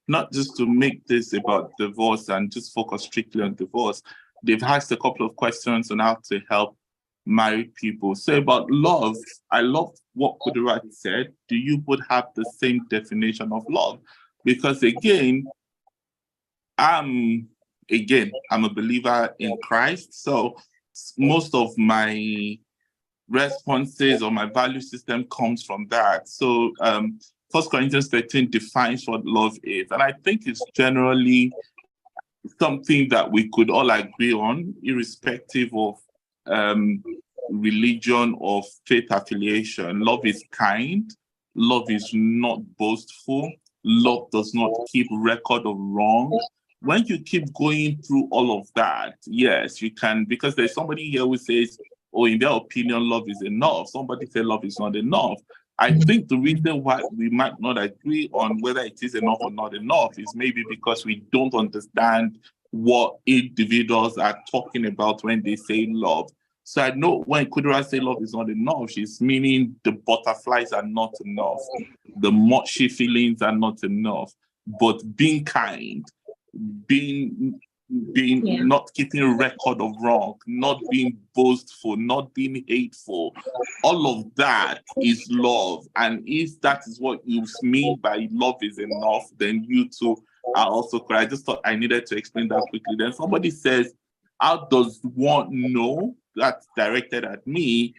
not just to make this about divorce and just focus strictly on divorce, they've asked a couple of questions on how to help married people. So about love, I love what Kudirat said. Do you both have the same definition of love? Because again, I'm a believer in Christ. So most of my responses or my value system comes from that. So 1 Corinthians 13 defines what love is. And I think it's generally something that we could all agree on, irrespective of religion or faith affiliation. Love is kind. Love is not boastful. Love does not keep record of wrong. When you keep going through all of that, yes, you can, because there's somebody here who says, oh, in their opinion, love is enough. Somebody said love is not enough. I think the reason why we might not agree on whether it is enough or not enough is maybe because we don't understand what individuals are talking about when they say love. So I know when Kudirat say love is not enough, she's meaning the butterflies are not enough, the mushy feelings are not enough, but being kind, being not keeping a record of wrong, not being boastful, not being hateful, all of that is love. And if that is what you mean by love is enough, then you too are also correct. I just thought I needed to explain that quickly. Then somebody says, how does one know, that's directed at me,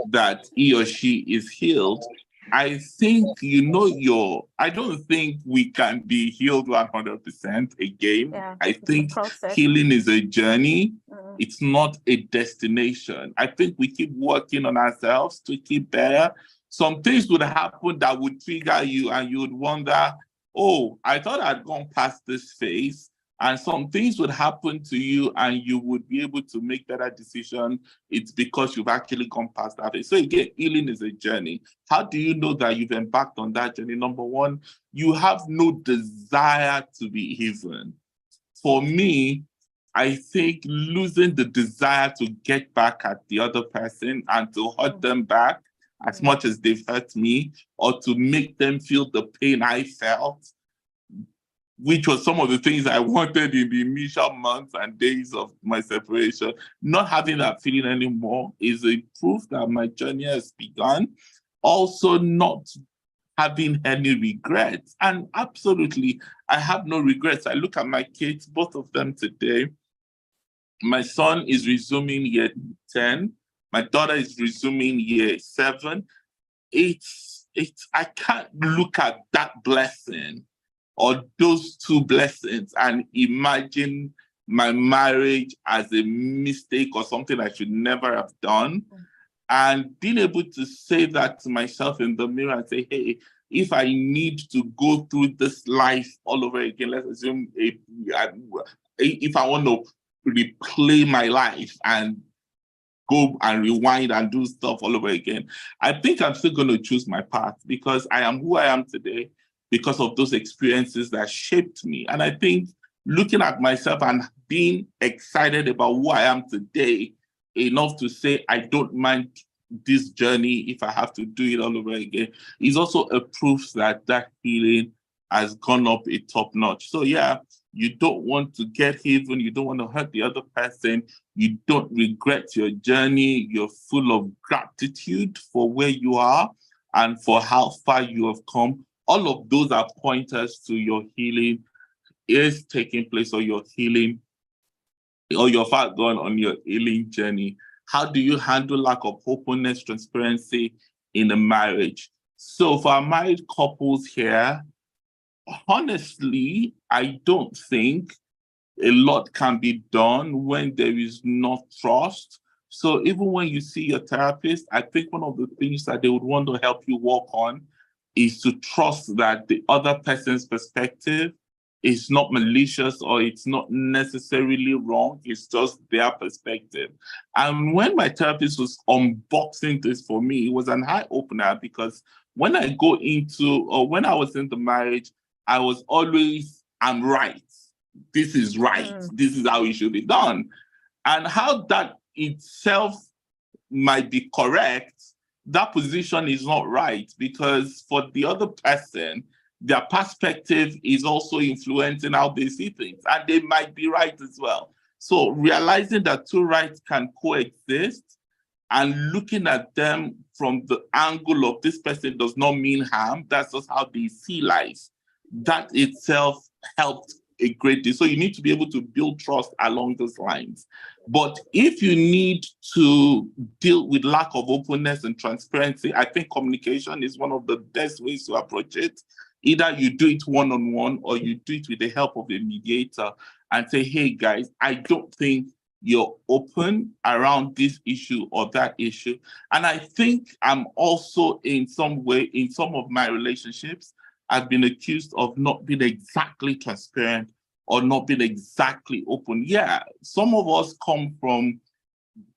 that he or she is healed? I think I don't think we can be healed 100% again. Yeah, I it's a think process. healing is a journey. Mm. It's not a destination. I think we keep working on ourselves to keep better. Some things would happen that would trigger you and you would wonder, oh, I thought I'd gone past this phase. And some things would happen to you and you would be able to make better decisions. It's because you've actually gone past that phase. So again, healing is a journey. How do you know that you've embarked on that journey? Number one, you have no desire to be even. For me, I think losing the desire to get back at the other person and to hurt them back as much as they've hurt me, or to make them feel the pain I felt, which was some of the things I wanted in the initial months and days of my separation. Not having that feeling anymore is a proof that my journey has begun. Also, not having any regrets. And absolutely, I have no regrets. I look at my kids, both of them today. My son is resuming year 10. My daughter is resuming year 7. I can't look at that blessing or those two blessings and imagine my marriage as a mistake or something I should never have done. And being able to say that to myself in the mirror and say, hey, if I need to go through this life all over again, let's assume if I want to replay my life and go and rewind and do stuff all over again, I think I'm still going to choose my path because I am who I am today because of those experiences that shaped me. And I think looking at myself and being excited about who I am today, enough to say I don't mind this journey if I have to do it all over again, is also a proof that that healing has gone up a top notch. So yeah, you don't want to get even, you don't want to hurt the other person, you don't regret your journey, you're full of gratitude for where you are and for how far you have come. All of those are pointers to your healing is taking place, or your healing, or you're far gone on your healing journey. How do you handle lack of openness, transparency in a marriage? So for our married couples here, honestly, I don't think a lot can be done when there is not trust. So even when you see your therapist, I think one of the things that they would want to help you work on is to trust that the other person's perspective is not malicious or it's not necessarily wrong. It's just their perspective. And when my therapist was unboxing this for me, it was an eye opener because when I go into, or when I was in the marriage, I was always, I'm right. This is right. This is how it should be done. And how that itself might be correct, that position is not right because for the other person, their perspective is also influencing how they see things, and they might be right as well. So realizing that two rights can coexist and looking at them from the angle of this person does not mean harm, that's just how they see life. That itself helped a great deal. So you need to be able to build trust along those lines. But if you need to deal with lack of openness and transparency, I think communication is one of the best ways to approach it. Either you do it one-on-one or you do it with the help of a mediator and say, hey guys, I don't think you're open around this issue or that issue. And I think I'm also in some way, in some of my relationships, I've been accused of not being exactly transparent or not being exactly open. Yeah, some of us come from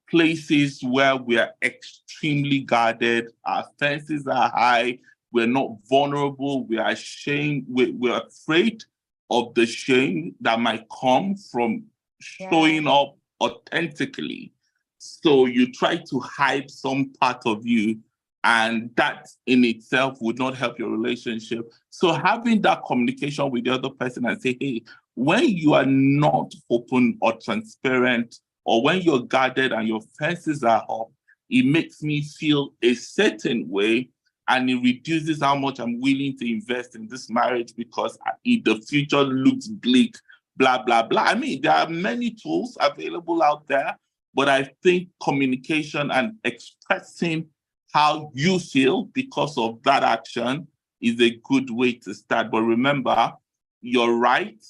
places where we are extremely guarded, our fences are high, we're not vulnerable, we are ashamed, we're afraid of the shame that might come from showing up authentically. So you try to hide some part of you, and that in itself would not help your relationship. So having that communication with the other person and say, hey, when you are not open or transparent, or when you're guarded and your fences are up, it makes me feel a certain way, and it reduces how much I'm willing to invest in this marriage because the future looks bleak, blah, blah, blah. I mean, there are many tools available out there, but I think communication and expressing how you feel because of that action is a good way to start. But remember, your right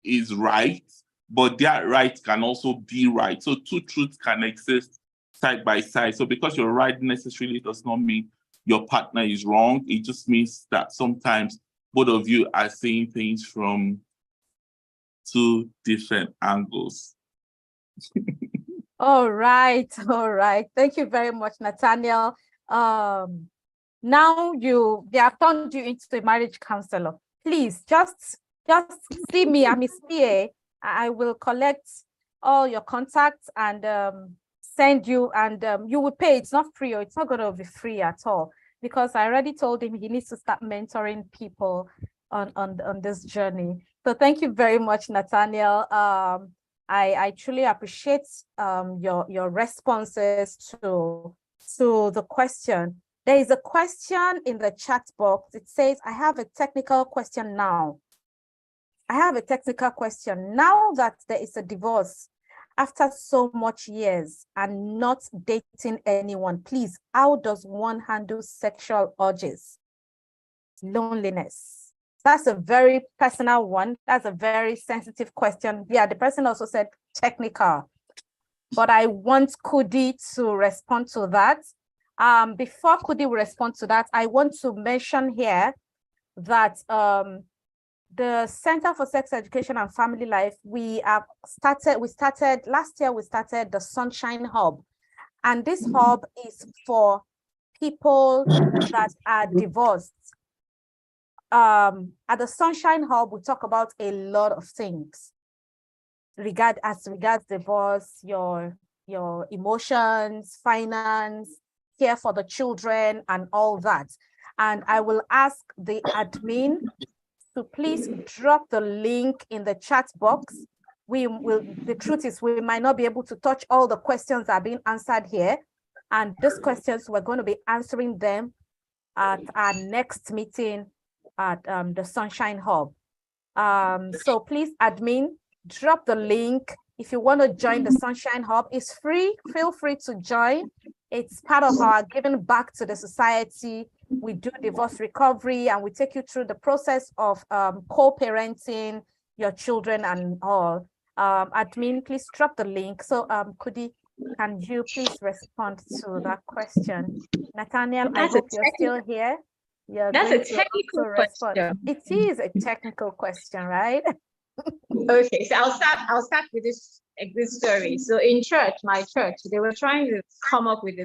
is right, but that right can also be right. So two truths can exist side by side. So because you're right necessarily does not mean your partner is wrong. It just means that sometimes both of you are seeing things from two different angles. All right. Thank you very much, Nathaniel. Now they have turned you into a marriage counselor. Please just see me. I'm his PA. I will collect all your contacts and send you, and you will pay. It's not free, or it's not going to be free at all, because I already told him he needs to start mentoring people on this journey. So thank you very much, Nathaniel. I truly appreciate your responses to the question. There is a question in the chat box. It says, I have a technical question now. I have a technical question. Now that there is a divorce after so much years and not dating anyone, please, how does one handle sexual urges? Loneliness. That's a very personal one. That's a very sensitive question. Yeah, the person also said technical, but I want Kudi to respond to that. Before Kudi will respond to that, I want to mention here that the Center for Sex Education and Family Life, we started last year, we started the Sunshine Hub. And this hub is for people that are divorced. At the Sunshine Hub, we talk about a lot of things as regards divorce, your emotions, finance, care for the children, and all that. And I will ask the admin to please drop the link in the chat box. The truth is, we might not be able to touch all the questions that are being answered here. And these questions, we're going to be answering them at our next meeting at the Sunshine Hub. So please, admin, drop the link. If you want to join the Sunshine Hub, it's free. Feel free to join. It's part of our giving back to the society. We do divorce recovery, and we take you through the process of co-parenting your children and all. Admin, please drop the link. So Kudi, can you please respond to that question? Nathaniel, I hope you're still here. That's a technical question. It is a technical question, right? Okay, so I'll start with this story. So in church, my church, they were trying to come up with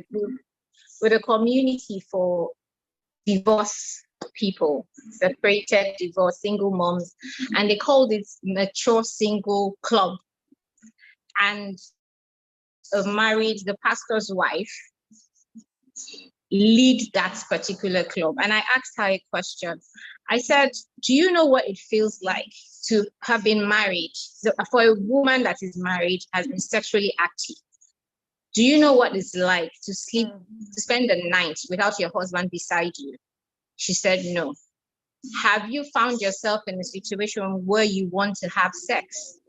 a community for divorced people, separated, divorced, single moms, and they called it Mature Single Club. And the pastor's wife, lead that particular club. And I asked her a question. I said, do you know what it feels like to have been married? So for a woman that is married, has been sexually active, do you know what it's like to sleep, to spend the night without your husband beside you? She said, no. Have you found yourself in a situation where you want to have sex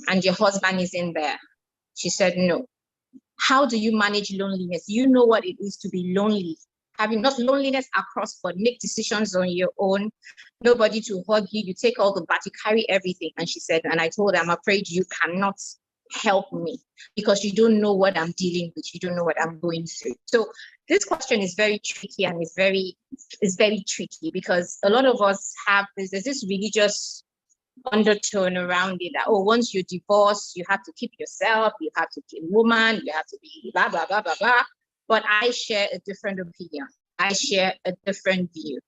and your husband is in there? She said, no. How do you manage loneliness? You know what it is to be lonely. Having not loneliness across, but make decisions on your own. Nobody to hug you. You take all the bat, you carry everything. And she said, and I told her, I'm afraid you cannot help me because you don't know what I'm dealing with. You don't know what I'm going through. So this question is very tricky, and it's very tricky because a lot of us have there's this religious undertone around it that, oh, once you divorce, you have to keep yourself, you have to be a woman, you have to be blah, blah, blah, blah, blah. But I share a different opinion. I share a different view.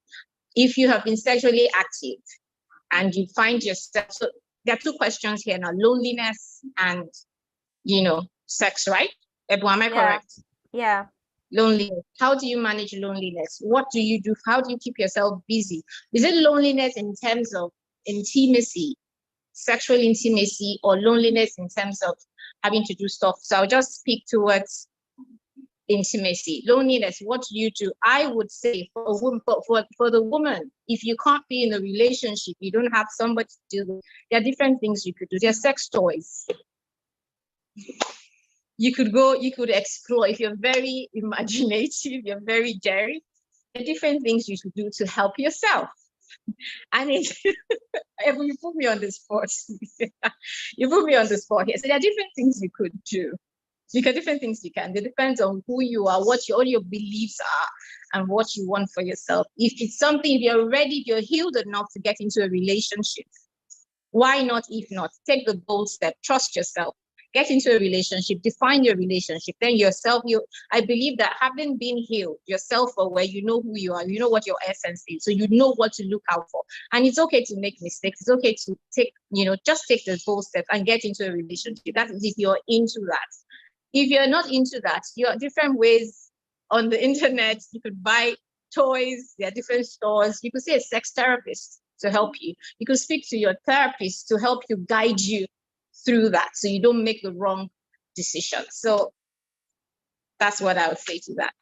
If you have been sexually active and you find yourself, so there are two questions here now, loneliness and, sex, right? Ebu, am I correct? Yeah. Loneliness. How do you manage loneliness? What do you do? How do you keep yourself busy? Is it loneliness in terms of intimacy, sexual intimacy, or loneliness in terms of having to do stuff? So I'll just speak towards intimacy. Loneliness, what do you do? I would say for a woman, for the woman, if you can't be in a relationship, you don't have somebody to do with, there are different things you could do. There are sex toys. You could explore. If you're very imaginative, you're very daring, there are different things you should do to help yourself. And you put me on the spot. You put me on the spot here. So there are different things you could do. Different things you can do. It depends on who you are, what all your beliefs are, and what you want for yourself. If it's something, if you're ready, if you're healed enough to get into a relationship, why not? If not, take the bold step, trust yourself, get into a relationship, define your relationship, then yourself. I believe that having been healed, you're self-aware, you know who you are, you know what your essence is, so you know what to look out for. And it's okay to make mistakes. It's okay to take, just take the bold step and get into a relationship. That is if you're into that. If you're not into that, you have different ways on the internet. You could buy toys. There are different stores. You could see a sex therapist to help you. You could speak to your therapist to help you, guide you through that, so you don't make the wrong decision. So that's what I would say to that.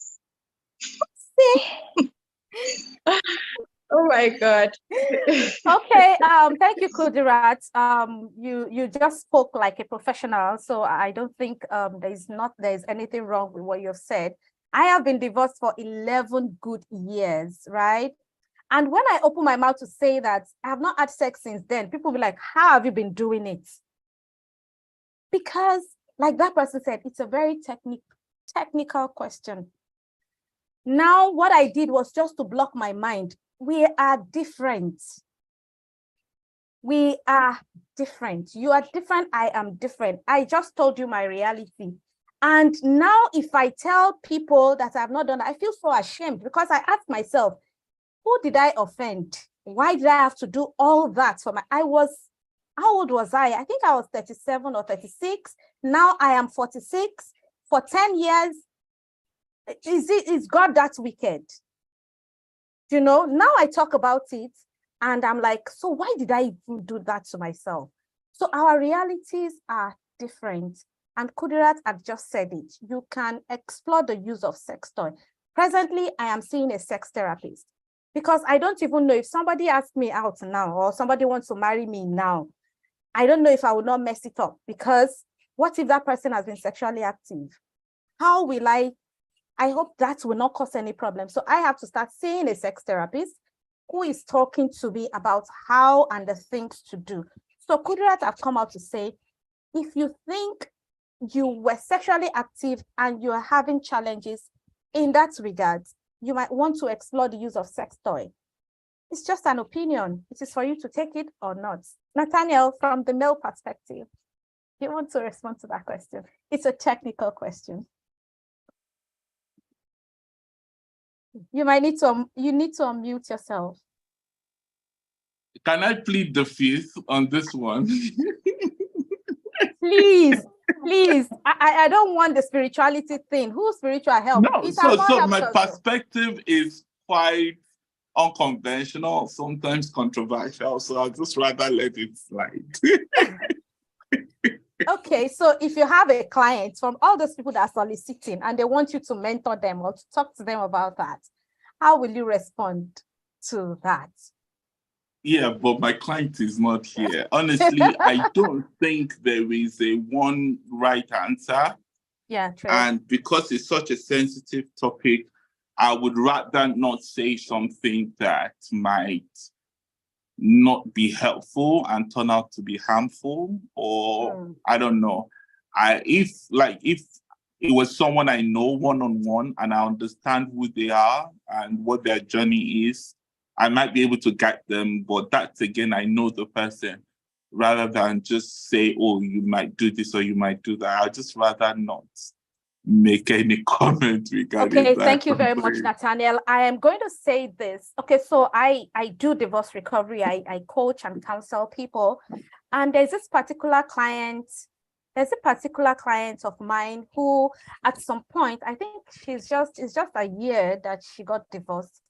Oh my God. Okay. Thank you, Kudirat. You just spoke like a professional, so I don't think there's anything wrong with what you've said. I have been divorced for 11 good years, right? And when I open my mouth to say that I have not had sex since then, people will be like, how have you been doing it? Because like that person said, it's a very technical question. Now, what I did was just to block my mind. We are different. We are different. You are different. I am different. I just told you my reality. And now if I tell people that I have not done, I feel so ashamed, because I ask myself, who did I offend? Why did I have to do all that for how old was I? I think I was 37 or 36. Now I am 46. For 10 years, is God that wicked? Now I talk about it and I'm like, so why did I even do that to myself? So our realities are different. And Kudirat had just said it. You can explore the use of sex toy. Presently, I am seeing a sex therapist, because I don't even know if somebody asks me out now or somebody wants to marry me now, I don't know if I will not mess it up, because what if that person has been sexually active? How will I hope that will not cause any problem. So I have to start seeing a sex therapist who is talking to me about how and the things to do. So Kudirat have come out to say, if you think you were sexually active and you are having challenges in that regard, you might want to explore the use of sex toy. It's just an opinion. It is for you to take it or not. Nathaniel, from the male perspective, you want to respond to that question? It's a technical question. You need to unmute yourself. Can I plead the fifth on this one? Please. I don't want the spirituality thing. Who's spiritual help? No, so my perspective is quite unconventional, sometimes controversial, so I'll just rather let it slide. Okay, so if you have a client from all those people that are soliciting and they want you to mentor them or to talk to them about that, how will you respond to that? Yeah, but my client is not here. Honestly, I don't think there is a one right answer. Yeah, true. And because it's such a sensitive topic, I would rather not say something that might not be helpful and turn out to be harmful, or I don't know. If it was someone I know one-on-one and I understand who they are and what their journey is, I might be able to guide them, but that's again, I know the person. rather than just say, oh, you might do this or you might do that. I'd just rather not make any comment regarding Okay, that. thank you very I'm much, sorry. Nathaniel. I am going to say this. Okay, so I do divorce recovery. I coach and counsel people. And there's a particular client of mine who at some point, I think it's just a year that she got divorced.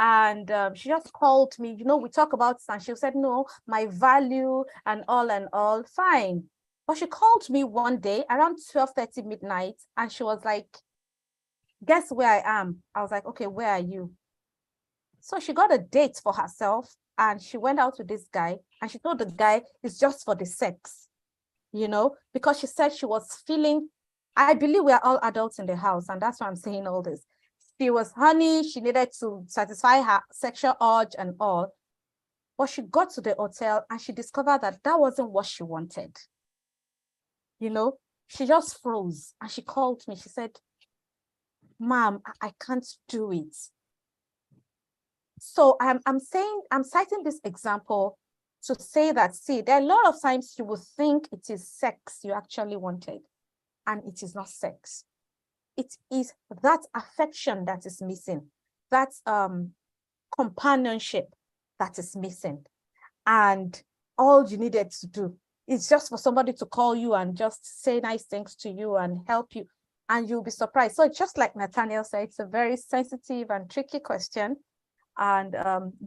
And she just called me, we talk about this, and she said, no, my value and all, fine. But she called me one day around 12:30 midnight, and she was like, guess where I am? I was like, okay, where are you? So she got a date for herself, and she went out with this guy, and she told the guy it's just for the sex, because she said she was feeling, I believe we are all adults in the house, and that's why I'm saying all this. She was horny, she needed to satisfy her sexual urge and all. But she got to the hotel and she discovered that that wasn't what she wanted. She just froze and she called me. She said, Mom, I can't do it. So I'm citing this example to say that, see, there are a lot of times you will think it is sex you actually wanted, and it is not sex. It is that affection that is missing, that companionship that is missing. And all you needed to do is just for somebody to call you and just say nice things to you and help you, and you'll be surprised. So just like Nathaniel said, it's a very sensitive and tricky question. And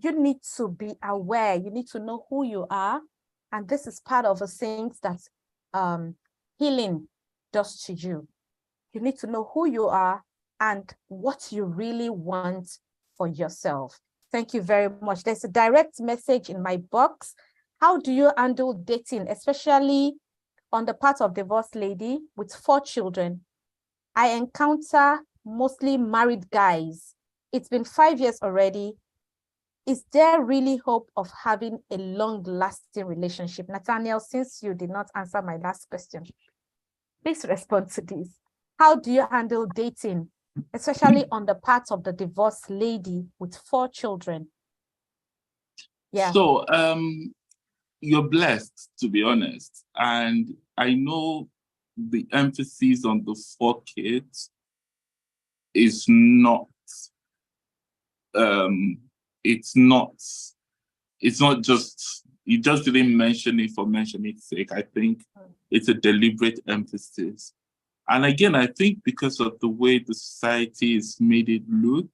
you need to be aware, you need to know who you are. And this is part of the things that healing does to you. You need to know who you are and what you really want for yourself. Thank you very much. There's a direct message in my box. How do you handle dating, especially on the part of divorced lady with 4 children? I encounter mostly married guys. It's been 5 years already. Is there really hope of having a long-lasting relationship? Nathaniel, since you did not answer my last question, please respond to this. How do you handle dating, especially on the part of the divorced lady with 4 children? Yeah. So you're blessed, to be honest. And I know the emphasis on the 4 kids is not it's not just, you just didn't mention it for mentioning's sake. I think it's a deliberate emphasis. And again, I think because of the way the society has made it look,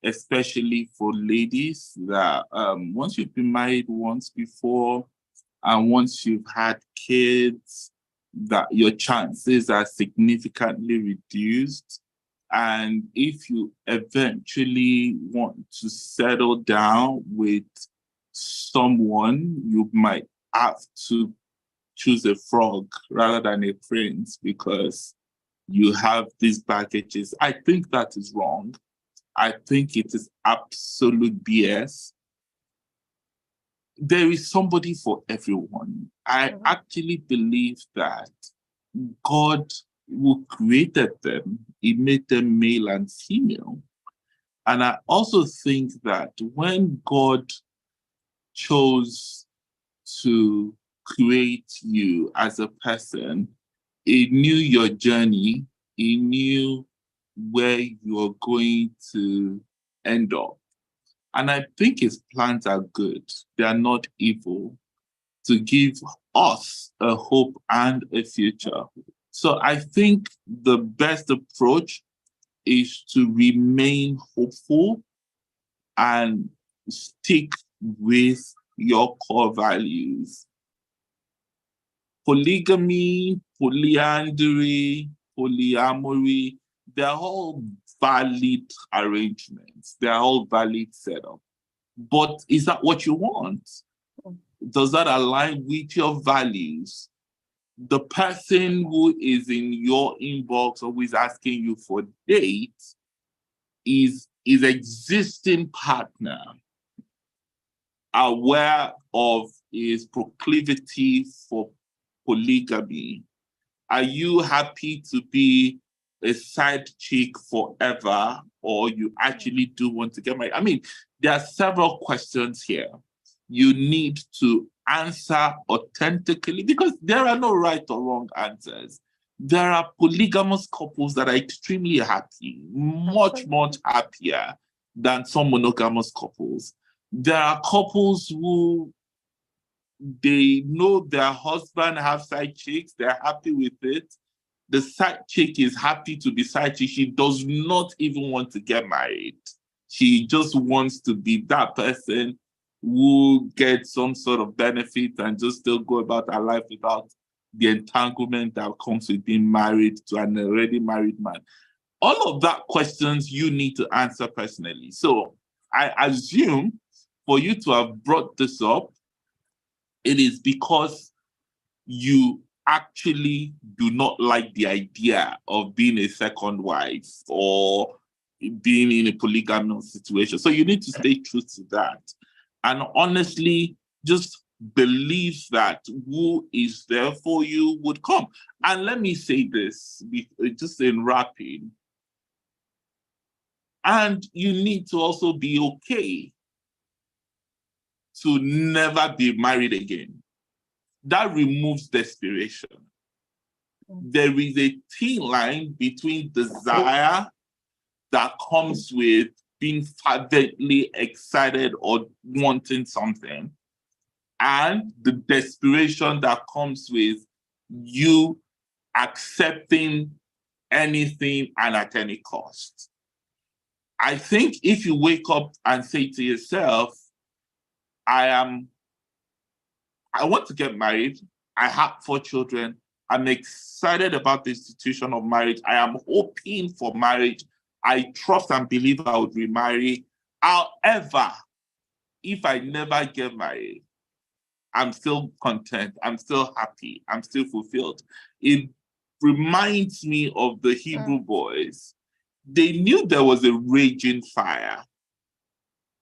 especially for ladies, that once you've been married once before and once you've had kids, that your chances are significantly reduced. And if you eventually want to settle down with someone, you might have to choose a frog rather than a prince because you have these baggages. I think that is wrong. I think it is absolute BS. There is somebody for everyone. I actually believe that God who created them, He made them male and female. And I also think that when God chose to create you as a person, He knew your journey, He knew where you're going to end up. And I think His plans are good. They are not evil, to give us a hope and a future. So I think the best approach is to remain hopeful and stick with your core values. Polygamy, polyandry, polyamory, they're all valid arrangements. They're all valid setup. But is that what you want? Does that align with your values? The person who is in your inbox or who is asking you for dates is existing partner aware of his proclivity for polygamy? Are you happy to be a side chick forever, or you actually do want to get married? I mean, there are several questions here. You need to answer authentically, because there are no right or wrong answers. There are polygamous couples that are extremely happy, much happier than some monogamous couples. There are couples who they know their husband have side chicks, they're happy with it. The side chick is happy to be side chick. She does not even want to get married. She just wants to be that person who gets some sort of benefit and just still go about her life without the entanglement that comes with being married to an already married man. All of that questions you need to answer personally. So I assume for you to have brought this up, it is because you actually do not like the idea of being a second wife or being in a polygamous situation. So you need to stay true to that. And honestly, just believe that who is there for you would come. And let me say this, just in wrapping, and you need to also be okay to never be married again. That removes desperation. There is a thin line between desire that comes with being fervently excited or wanting something, and the desperation that comes with you accepting anything and at any cost. I think if you wake up and say to yourself, I want to get married, I have 4 children, I'm excited about the institution of marriage, I am hoping for marriage, I trust and believe I would remarry. However, if I never get married, I'm still content, I'm still happy, I'm still fulfilled. It reminds me of the Hebrew boys. They knew there was a raging fire,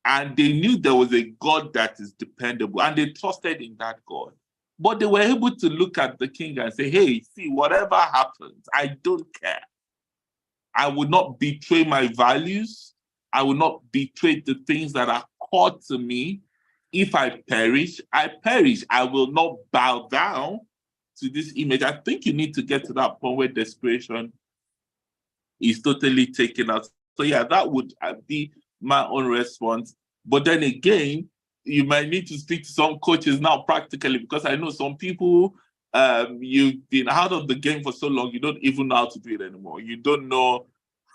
and they knew there was a God that is dependable, and they trusted in that God. But they were able to look at the king and say, hey, see, whatever happens, I don't care. I will not betray my values. I will not betray the things that are core to me. If I perish, I perish. I will not bow down to this image. I think you need to get to that point where desperation is totally taken out. So yeah, that would be my own response. But then again, you might need to speak to some coaches now practically, because I know some people, you've been out of the game for so long, you don't even know how to do it anymore. You don't know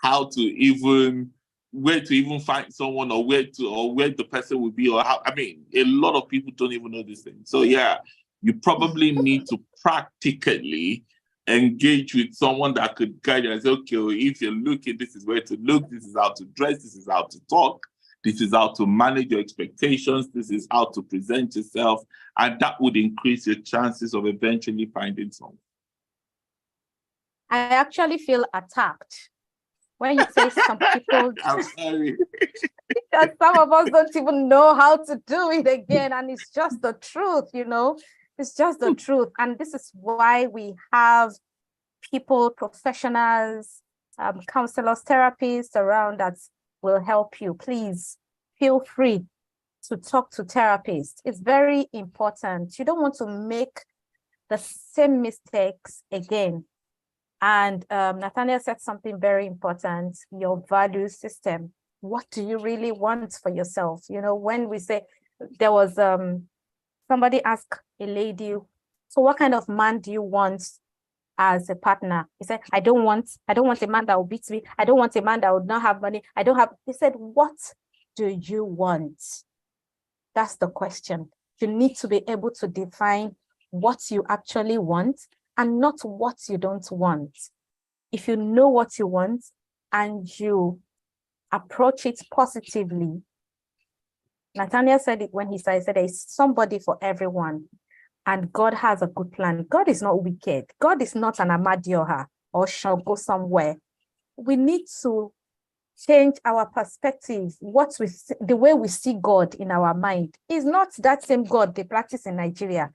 how to even, where to even find someone, or where the person will be, or how, I mean, a lot of people don't even know these things. So yeah, you probably need to practically engage with someone that could guide you and say, okay, well, if you're looking, this is where to look, this is how to dress, this is how to talk, this is how to manage your expectations, this is how to present yourself, and that would increase your chances of eventually finding someone. I actually feel attacked when you say some people. I'm sorry. Because some of us don't even know how to do it again, and it's just the truth, you know. It's just the truth. And this is why we have people, professionals, counselors, therapists around that will help you. Please feel free to talk to therapists. It's very important. You don't want to make the same mistakes again. And Nathaniel said something very important, your value system. What do you really want for yourself? You know, when we say, there was somebody asked a lady, so what kind of man do you want as a partner? He said, I don't want a man that will beat me. I don't want a man that would not have money. He said, what do you want? That's the question. You need to be able to define what you actually want and not what you don't want. If you know what you want and you approach it positively, Nathaniel said it when he said there's somebody for everyone, and God has a good plan. God is not wicked. God is not an Amadioha or shall go somewhere. We need to change our perspective. The way we see God in our mind is not that same God they practice in Nigeria,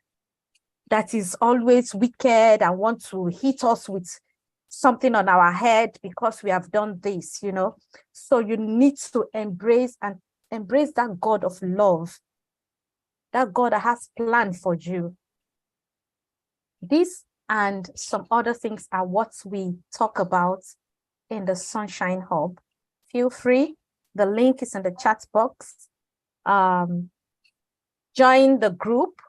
that is always wicked and want to hit us with something on our head because we have done this, you know. So you need to embrace that God of love that God has planned for you. This and some other things are what we talk about in the Sunshine Hub. Feel free. The link is in the chat box. Join the group.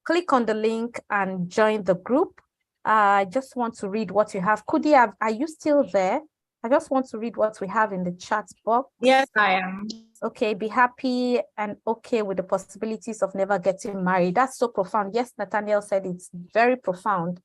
Click on the link and join the group. I just want to read what you have. Kudi, are you still there? I just want to read what we have in the chat box. Yes, I am. Okay, be happy and okay with the possibilities of never getting married. That's so profound. Yes, Nathaniel said it's very profound.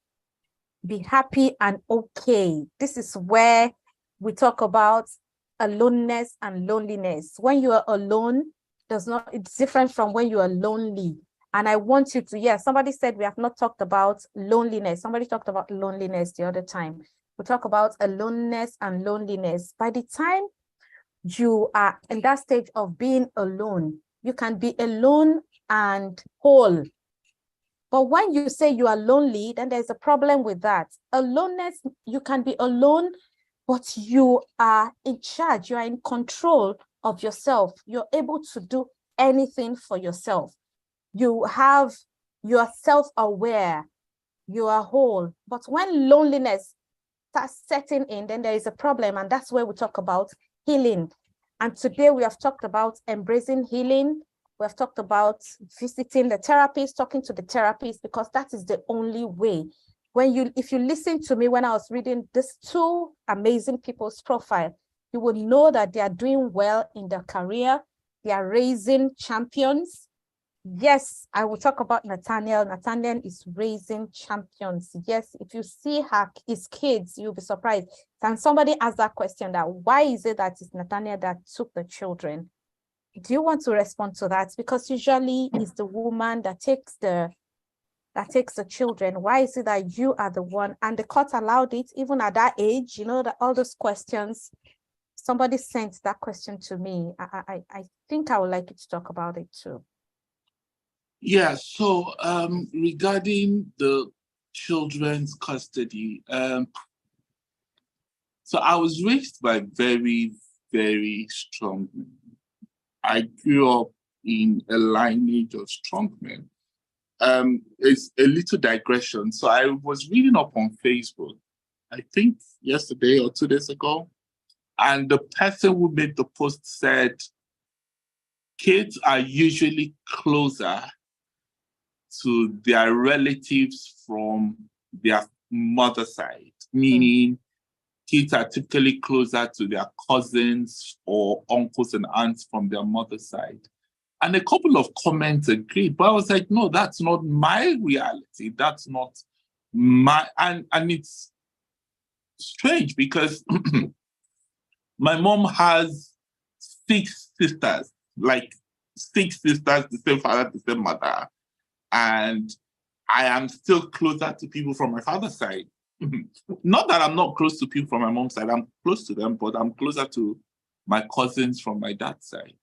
Be happy and okay. This is where we talk about aloneness and loneliness. When you are alone, it's different from when you are lonely. And I want you to, yes, somebody said we have not talked about loneliness. Somebody talked about loneliness the other time. We talk about aloneness and loneliness. By the time you are in that stage of being alone, you can be alone and whole. But when you say you are lonely, then there's a problem with that. Aloneness, you can be alone, but you are in charge. You are in control of yourself. You're able to do anything for yourself. You are self-aware. You are whole. But when loneliness starts setting in, then there is a problem. And that's where we talk about healing. And today we have talked about embracing healing. We have talked about visiting the therapist, talking to the therapist, because that is the only way. If you listen to me when I was reading these two amazing people's profile, you will know that they are doing well in their career. They are raising champions. Yes, I will talk about Nathaniel. Nathaniel is raising champions. Yes, if you see his kids, you'll be surprised. And somebody asked that question, that why is it that it's Nathaniel that took the children? Do you want to respond to that? Because usually it's the woman that takes the children. Why is it that you are the one? And the court allowed it even at that age, you know, that all those questions. Somebody sent that question to me. I think I would like you to talk about it too. Yeah, so regarding the children's custody, so I was raised by very, very strong men. I grew up in a lineage of strong men. It's a little digression. So I was reading up on Facebook, I think yesterday or 2 days ago, and the person who made the post said, kids are usually closer to their relatives from their mother's side, meaning kids are typically closer to their cousins or uncles and aunts from their mother's side. And a couple of comments agreed, but I was like, no, that's not my reality. That's not my, and it's strange because my mom has 6 sisters, like 6 sisters, the same father, the same mother. And I am still closer to people from my father's side. Not that I'm not close to people from my mom's side, I'm close to them, but I'm closer to my cousins from my dad's side.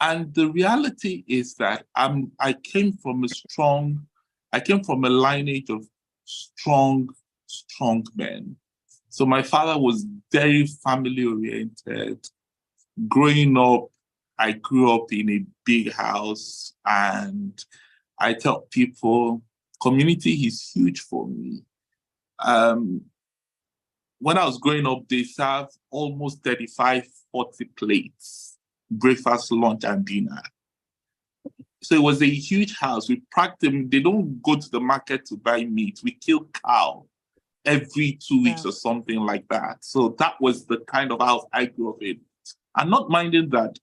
And the reality is that I came from a lineage of strong men. So my father was very family oriented. Growing up, I grew up in a big house, and I tell people, community is huge for me. When I was growing up, they served almost 35, 40 plates, breakfast, lunch, and dinner. So it was a huge house. We practically, they don't go to the market to buy meat. We kill cow every 2 weeks or something like that. So that was the kind of house I grew up in. I'm not minding that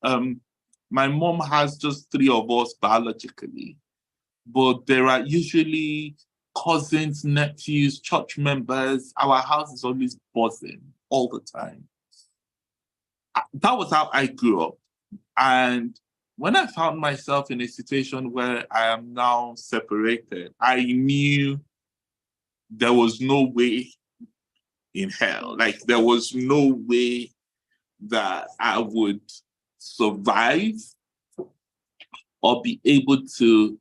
my mom has just 3 of us biologically, but there are usually cousins, nephews, church members. Our house is always buzzing all the time. That was how I grew up. And when I found myself in a situation where I am now separated, I knew there was no way in hell. Like, there was no way that I would survive or be able to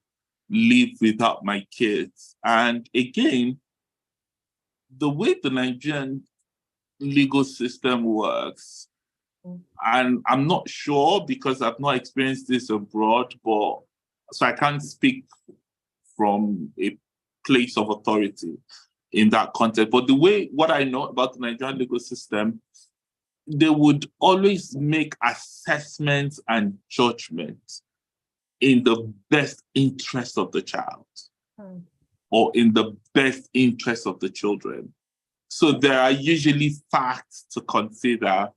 live without my kids. And again, the way the Nigerian legal system works, and I'm not sure because I've not experienced this abroad, but So I can't speak from a place of authority in that context. But what I know about the Nigerian legal system, they would always make assessments and judgments in the best interest of the child or in the best interest of the children. So there are usually facts to consider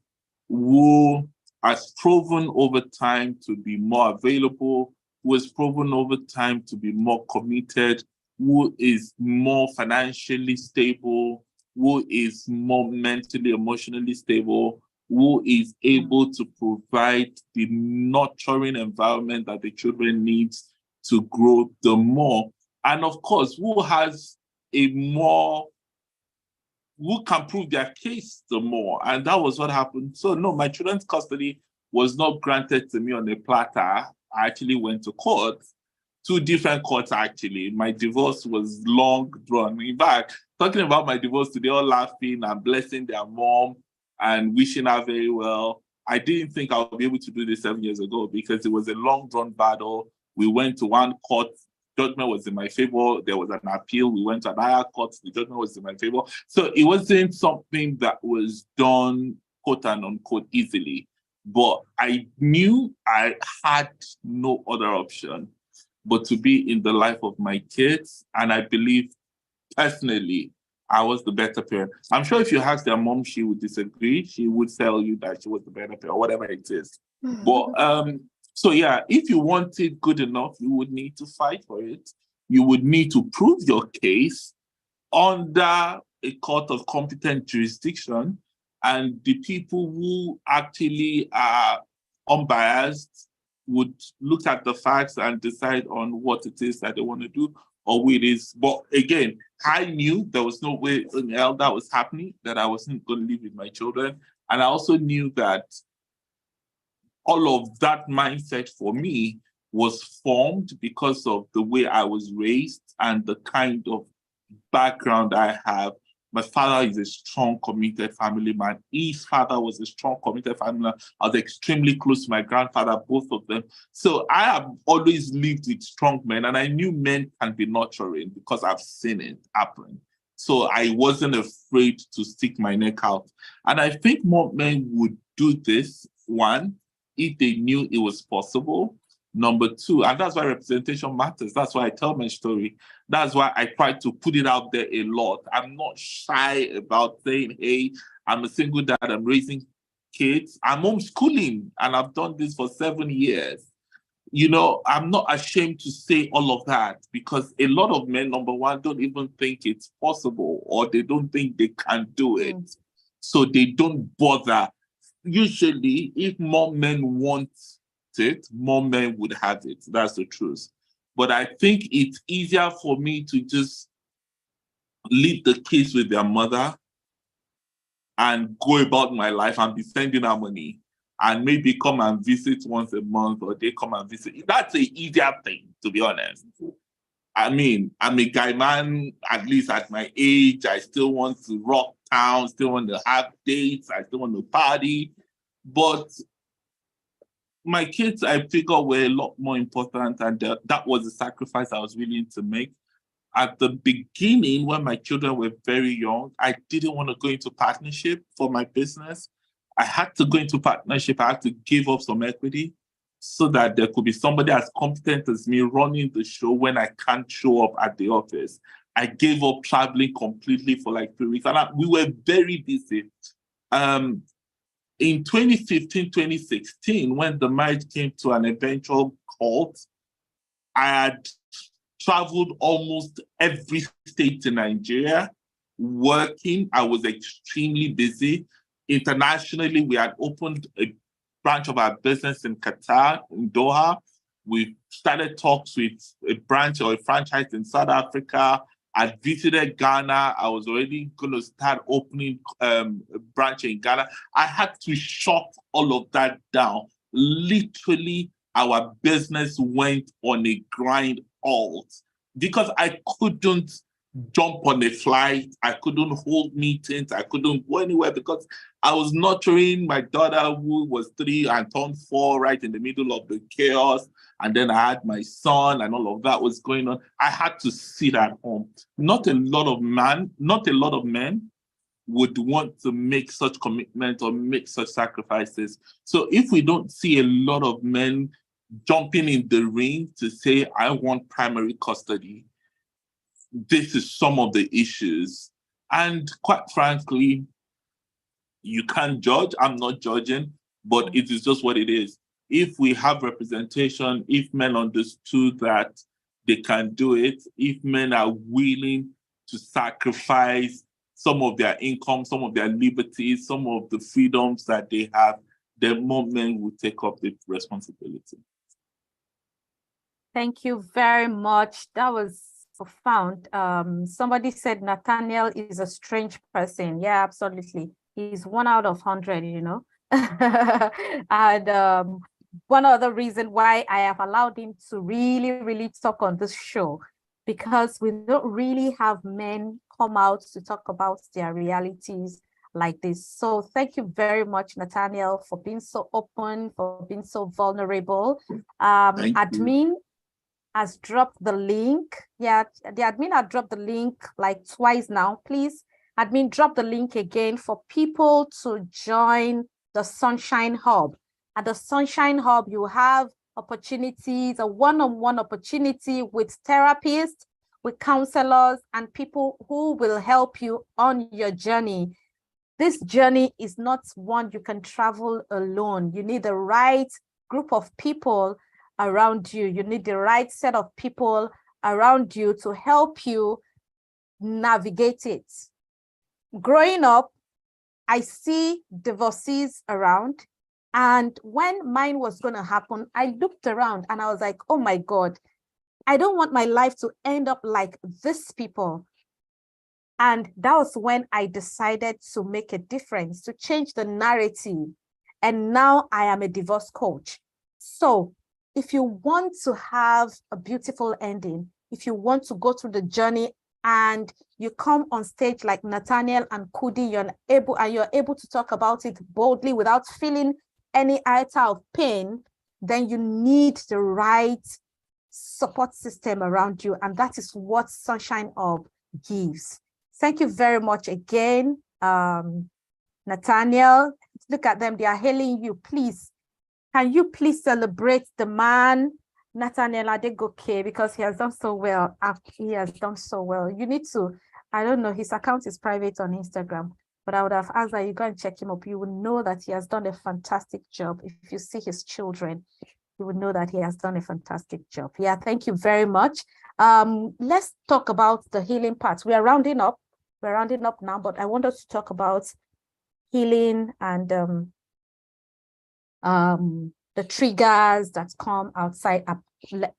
who has proven over time to be more available, who has proven over time to be more committed, who is more financially stable, who is more mentally, emotionally stable, who is able to provide the nurturing environment that the children needs to grow the more. And of course, who can prove their case the more. And that was what happened. So no, my children's custody was not granted to me on a platter. I actually went to court, 2 different courts actually. My divorce was long drawn. In fact, talking about my divorce today, all laughing and blessing their mom and wishing her very well. I didn't think I would be able to do this 7 years ago because it was a long drawn battle. We went to one court, judgment was in my favor. There was an appeal. We went to an higher court. The judgment was in my favor. So it wasn't something that was done, quote and unquote, easily. But I knew I had no other option but to be in the life of my kids. And I believe personally, I was the better parent. I'm sure if you ask their mom, she would disagree. She would tell you that she was the better parent, or whatever it is. But so yeah, if you want it good enough, you would need to fight for it. You would need to prove your case under a court of competent jurisdiction, and the people who actually are unbiased would look at the facts and decide on what it is that they want to do or who it is. But again, I knew there was no way in hell that was happening, that I wasn't going to live with my children. And I also knew that all of that mindset for me was formed because of the way I was raised and the kind of background I have. My father is a strong, committed family man. His father was a strong, committed family man. I was extremely close to my grandfather, both of them. So I have always lived with strong men, and I knew men can be nurturing because I've seen it happen. So I wasn't afraid to stick my neck out. And I think more men would do this, one, if they knew it was possible. Number 2, and that's why representation matters. That's why I tell my story. That's why I try to put it out there a lot. I'm not shy about saying, hey, I'm a single dad, I'm raising kids. I'm homeschooling, and I've done this for 7 years. You know, I'm not ashamed to say all of that because a lot of men, number 1, don't even think it's possible, or they don't think they can do it. So they don't bother. Usually, if more men want it, more men would have it. That's the truth. But I think it's easier for me to just leave the kids with their mother and go about my life and be sending her money and maybe come and visit once a month, or they come and visit. That's the easier thing, to be honest. I mean, I'm a guy man, at least at my age. I still want to rock town, still want to have dates, I still want to party. But my kids, I figure, were a lot more important, and that was the sacrifice I was willing to make. At the beginning, when my children were very young, I didn't want to go into partnership for my business. I had to go into partnership. I had to give up some equity so that there could be somebody as competent as me running the show when I can't show up at the office. I gave up traveling completely for like 3 weeks, and we were very busy. In 2015, 2016, when the marriage came to an eventual halt, I had traveled almost every state in Nigeria working. I was extremely busy. Internationally, we had opened a branch of our business in Qatar, in Doha. We started talks with a branch or a franchise in South Africa. I visited Ghana. I was already going to start opening a branch in Ghana. I had to shut all of that down. Literally, our business went on a grind halt because I couldn't jump on a flight. I couldn't hold meetings. I couldn't go anywhere because I was nurturing my daughter, who was 3 and turned 4, right in the middle of the chaos. and then I had my son, and all of that was going on. I had to sit at home. Not a lot of men would want to make such commitment or make such sacrifices. So if we don't see a lot of men jumping in the ring to say, I want primary custody, this is some of the issues. And quite frankly, you can't judge. I'm not judging, but it is just what it is. If we have representation, if men understood that they can do it, if men are willing to sacrifice some of their income, some of their liberties, some of the freedoms that they have, then more men will take up the responsibility. Thank you very much. That was profound. Somebody said Nathaniel is a strange person. Yeah, absolutely. He's 1 out of 100, you know. And one other reason why I have allowed him to really talk on this show, because we don't really have men come out to talk about their realities like this. So thank you very much, Nathaniel, for being so open, for being so vulnerable. Admin has dropped the link. Yeah, the admin had dropped the link like twice now. Please, admin, drop the link again for people to join the Sunshine Hub. At the Sunshine Hub, you have opportunities, a one-on-one opportunity with therapists, with counselors, and people who will help you on your journey. This journey is not one you can travel alone. You need the right group of people around you. You need the right set of people around you to help you navigate it. Growing up, I see divorcees around, and when mine was going to happen, I looked around and I was like, oh my God, I don't want my life to end up like these people. And that was when I decided to make a difference, to change the narrative. And now I am a divorce coach. So if you want to have a beautiful ending, if you want to go through the journey and you come on stage like Nathaniel and Kudi, you're able to talk about it boldly without feeling any iota of pain, then you need the right support system around you. And that is what Sunshine Hub gives. Thank you very much again, Nathaniel. Look at them, they are hailing you. Please, can you please celebrate the man, Nathaniel Adegoke, because he has done so well. He has done so well. You need to, I don't know, his account is private on Instagram, but I would have asked that you go and check him up. You will know that he has done a fantastic job. If you see his children, you would know that he has done a fantastic job. Yeah, thank you very much. Let's talk about the healing part. We are rounding up. We're rounding up now, but I want us to talk about healing and the triggers that come outside,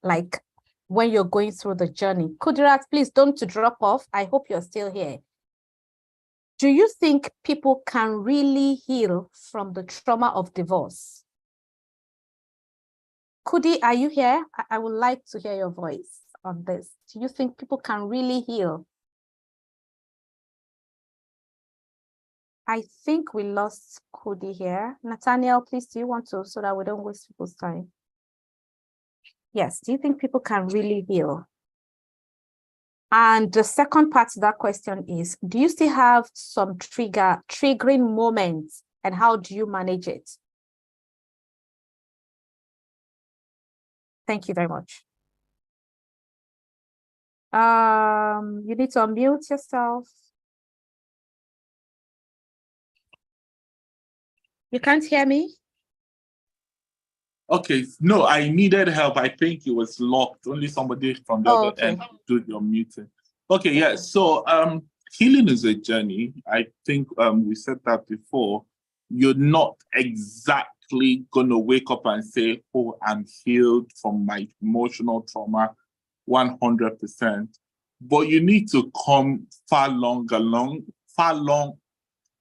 like when you're going through the journey. Kudirat, please don't drop off. I hope you're still here. Do you think people can really heal from the trauma of divorce? Kudi, are you here? I would like to hear your voice on this. Do you think people can really heal? I think we lost Kudi here. Nathaniel, please, do you want to, so that we don't waste people's time? Yes, do you think people can really heal? And the second part to that question is, do you still have some triggering moments, and how do you manage it? Thank you very much. You need to unmute yourself. You can't hear me? Okay, no, I needed help. I think it was locked. Only somebody from the other end do your muting. Okay, yeah. So healing is a journey. I think we said that before. You're not exactly gonna wake up and say, oh, I'm healed from my emotional trauma 100%. But you need to come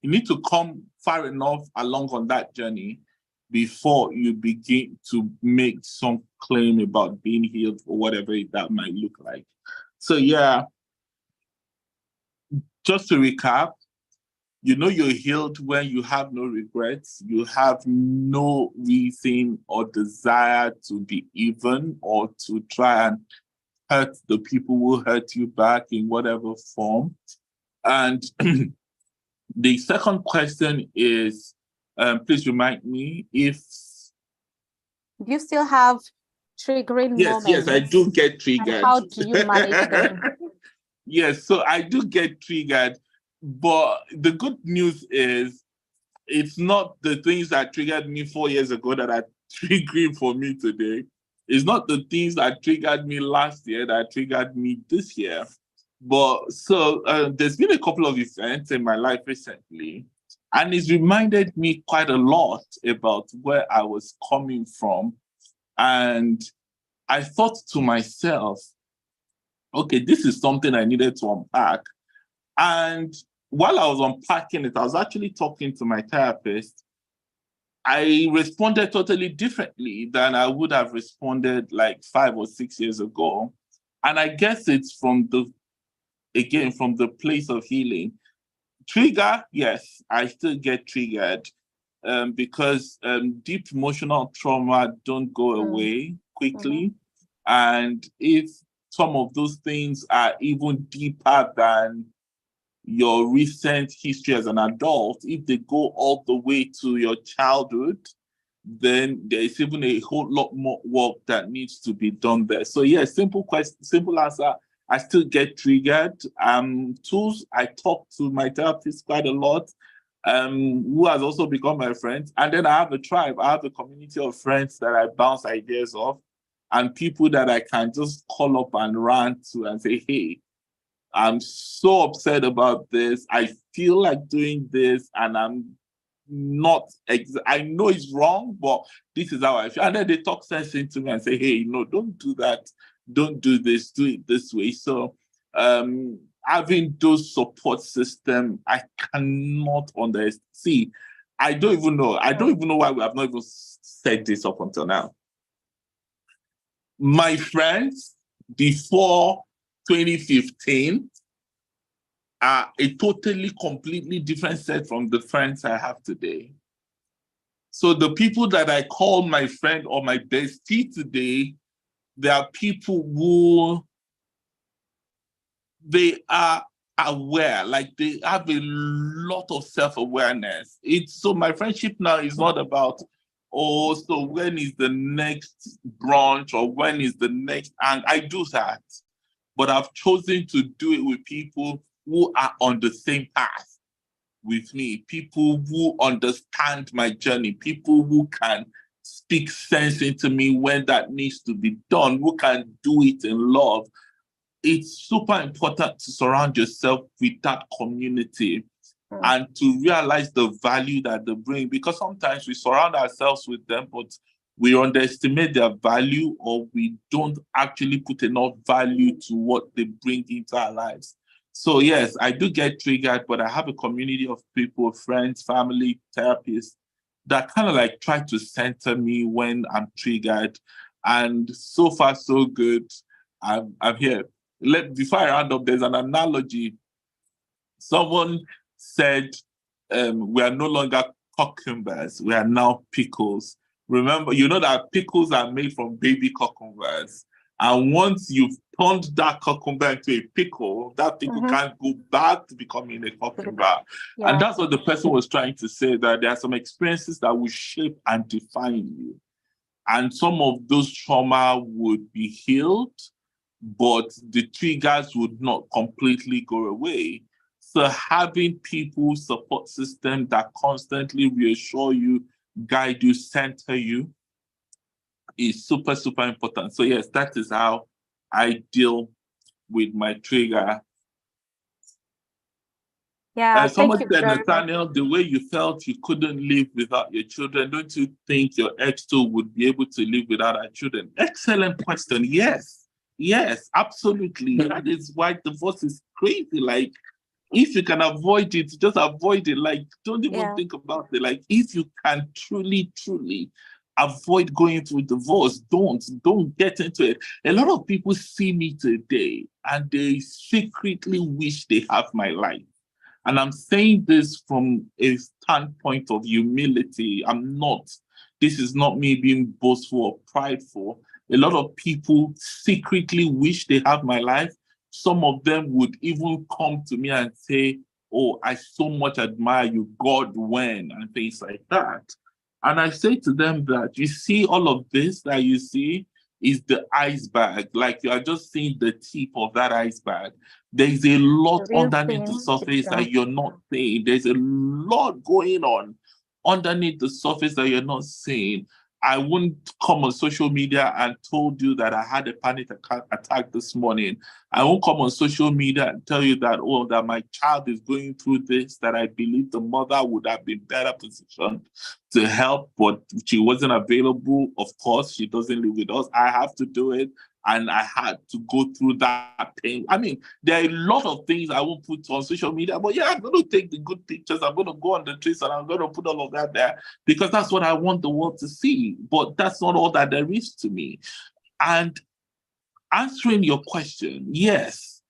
you need to come far enough along on that journey before you begin to make some claim about being healed or whatever that might look like. So yeah, just to recap, You know you're healed when you have no regrets. You have no reason or desire to be even or to try and hurt the people who hurt you back in whatever form. And the second question is, please remind me if... Do you still have triggering moments? Yes, I do get triggered. And how do you manage them? Yes, so I do get triggered, but the good news is it's not the things that triggered me 4 years ago that are triggering for me today. It's not the things that triggered me last year that triggered me this year. But so there's been a couple of events in my life recently, and it's reminded me quite a lot about where I was coming from. And I thought to myself, okay, this is something I needed to unpack. And while I was unpacking it, I was actually talking to my therapist. I responded totally differently than I would have responded like 5 or 6 years ago. And I guess it's from the place of healing. Trigger, yes, I still get triggered because deep emotional trauma don't go away quickly. And if some of those things are even deeper than your recent history as an adult, if they go all the way to your childhood, then there is even a whole lot more work that needs to be done there. So yes, simple answer, I still get triggered. Tools, I talk to my therapist quite a lot, who has also become my friend. And then I have a tribe, I have a community of friends that I bounce ideas off, and people that I can just call up and rant to and say, hey, I'm so upset about this. I feel like doing this, and I'm not, I know it's wrong, but this is how I feel. And then they talk sense into me and say, hey, no, don't do that. Don't do this, do it this way. So having those support system, I cannot underestimate. See, I don't even know why we have not even said this up until now. My friends before 2015 are a totally, completely different set from the friends I have today. So the people that I call my friend or my bestie today, they are people who they are aware, like they have a lot of self-awareness. So my friendship now is not about, oh, so when is the next brunch or when is the next, and I do that. But I've chosen to do it with people who are on the same path with me, people who understand my journey, people who can speak sense into me when that needs to be done, who can do it in love. It's super important to surround yourself with that community and to realize the value that they bring, because sometimes we surround ourselves with them, but we underestimate their value, or we don't actually put enough value to what they bring into our lives. So yes, I do get triggered, but I have a community of people, friends, family, therapists that kind of like try to center me when I'm triggered. And so far, so good. I'm here. Before I round up, there's an analogy. Someone said, we are no longer cucumbers, we are now pickles. Remember, you know that pickles are made from baby cucumbers. And once you've turned that cucumber into a pickle, that pickle can't go back to becoming a cucumber. Yeah. And that's what the person was trying to say, that there are some experiences that will shape and define you. And some of those trauma would be healed, but the triggers would not completely go away. So having people, support system that constantly reassure you, guide you, center you is super, super important. So yes, that is how I deal with my trigger. Yeah, somebody said, Nathaniel, the way you felt you couldn't live without your children, don't you think your ex too would be able to live without our children? Excellent question. Yes, absolutely. That is why divorce is crazy. Like, if you can avoid it, just avoid it. Like, don't even think about it. Like, if you can truly, truly avoid going through divorce, don't get into it. A lot of people see me today and they secretly wish they have my life. And I'm saying this from a standpoint of humility. This is not me being boastful or prideful. A lot of people secretly wish they have my life. Some of them would even come to me and say, oh, I so much admire you, God, when, and things like that. And I say to them that, you see, all of this that you see is the iceberg. Like, you are just seeing the tip of that iceberg. There's a lot The real underneath the thing, surface yeah. that you're not seeing. There's a lot going on underneath the surface that you're not seeing. I wouldn't come on social media and told you that I had a panic attack this morning. I won't come on social media and tell you that, oh, that my child is going through this, that I believe the mother would have been better positioned to help, but she wasn't available. Of course, she doesn't live with us. I have to do it. And I had to go through that pain. I mean, there are a lot of things I won't put on social media, but yeah, I'm going to take the good pictures. I'm going to go on the trees and I'm going to put all of that there because that's what I want the world to see. But that's not all that there is to me. And answering your question, yes,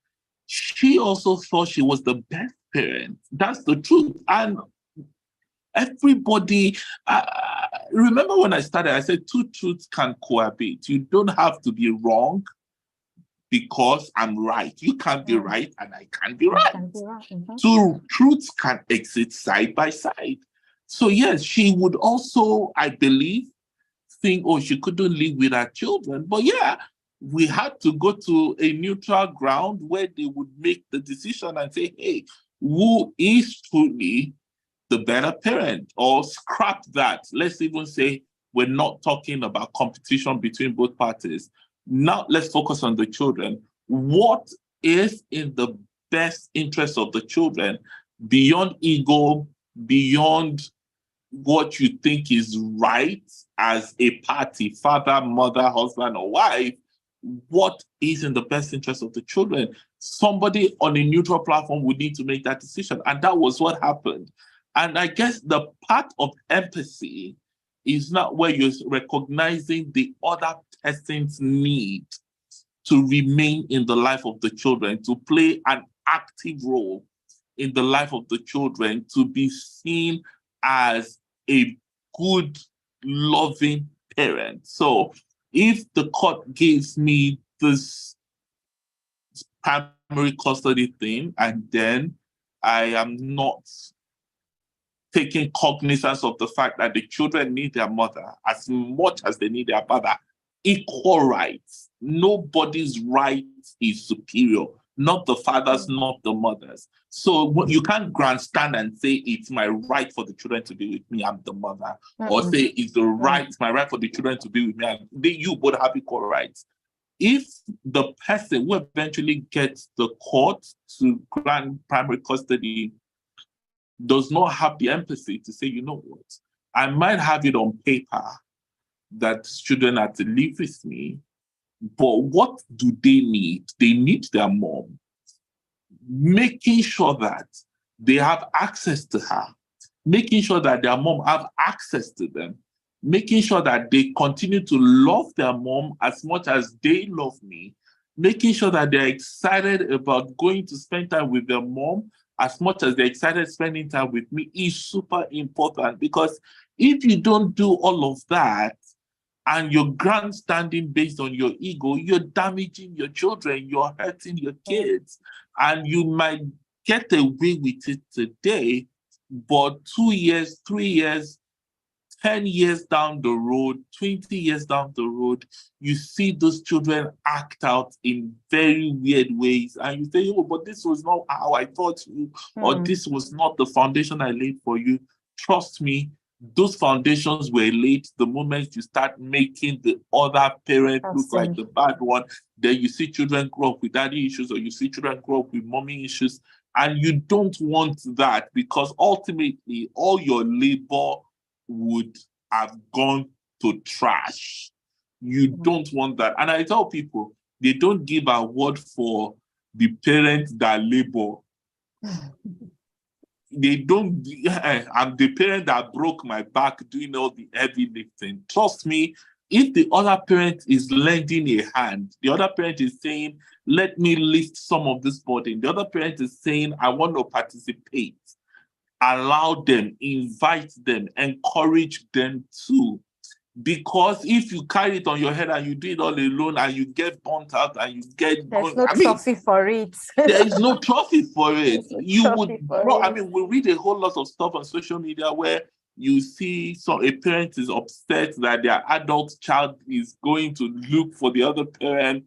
she also thought she was the best parent. That's the truth. And everybody, remember when I started, I said two truths can cohabit. You don't have to be wrong because I'm right. You can't be right and I can't be right. Two truths can exist side by side. So yes, she would also, I believe, think, oh, she couldn't live with her children. But yeah, we had to go to a neutral ground where they would make the decision and say, hey, who is truly the better parent? Or scrap that. Let's even say we're not talking about competition between both parties. Now let's focus on the children. What is in the best interest of the children beyond ego, beyond what you think is right as a party, father, mother, husband, or wife? What is in the best interest of the children? Somebody on a neutral platform would need to make that decision. And that was what happened. And I guess the part of empathy is not where you're recognizing the other person's need to remain in the life of the children, to play an active role in the life of the children, to be seen as a good, loving parent. So if the court gives me this primary custody thing, and then I am not taking cognizance of the fact that the children need their mother as much as they need their father, equal rights. Nobody's right is superior, not the fathers, not the mothers. So you can't grandstand and say it's my right for the children to be with me, I'm the mother, or say it's my right for the children to be with me, and you both have equal rights. If the person who eventually gets the court to grant primary custody does not have the empathy to say, you know what, I might have it on paper that children are to live with me, but what do they need? They need their mom. Making sure that they have access to her, making sure that their mom have access to them, making sure that they continue to love their mom as much as they love me, making sure that they're excited about going to spend time with their mom as much as they're excited spending time with me is super important. Because if you don't do all of that and you're grandstanding based on your ego, you're damaging your children, you're hurting your kids, and you might get away with it today, but 2 years, 3 years, 10 years down the road, 20 years down the road, you see those children act out in very weird ways. And you say, oh, but this was not how I taught you, or this was not the foundation I laid for you. Trust me, those foundations were laid the moment you start making the other parent look like the bad one. Then you see children grow up with daddy issues, or you see children grow up with mommy issues. And you don't want that, because ultimately all your labor would have gone to trash. You don't want that. And I tell people, they don't give an award for the parents that labor. They don't, I'm the parent that broke my back doing all the heavy lifting. Trust me, if the other parent is lending a hand, the other parent is saying, let me lift some of this burden. The other parent is saying, I want to participate. Allow them, invite them, encourage them too. Because if you carry it on your head and you do it all alone and you get burnt out and you get There's no trophy for it. there is no trophy for it. There's no You trophy would, for no, it. I mean, we read a whole lot of stuff on social media where you see a parent is upset that their adult child is going to look for the other parent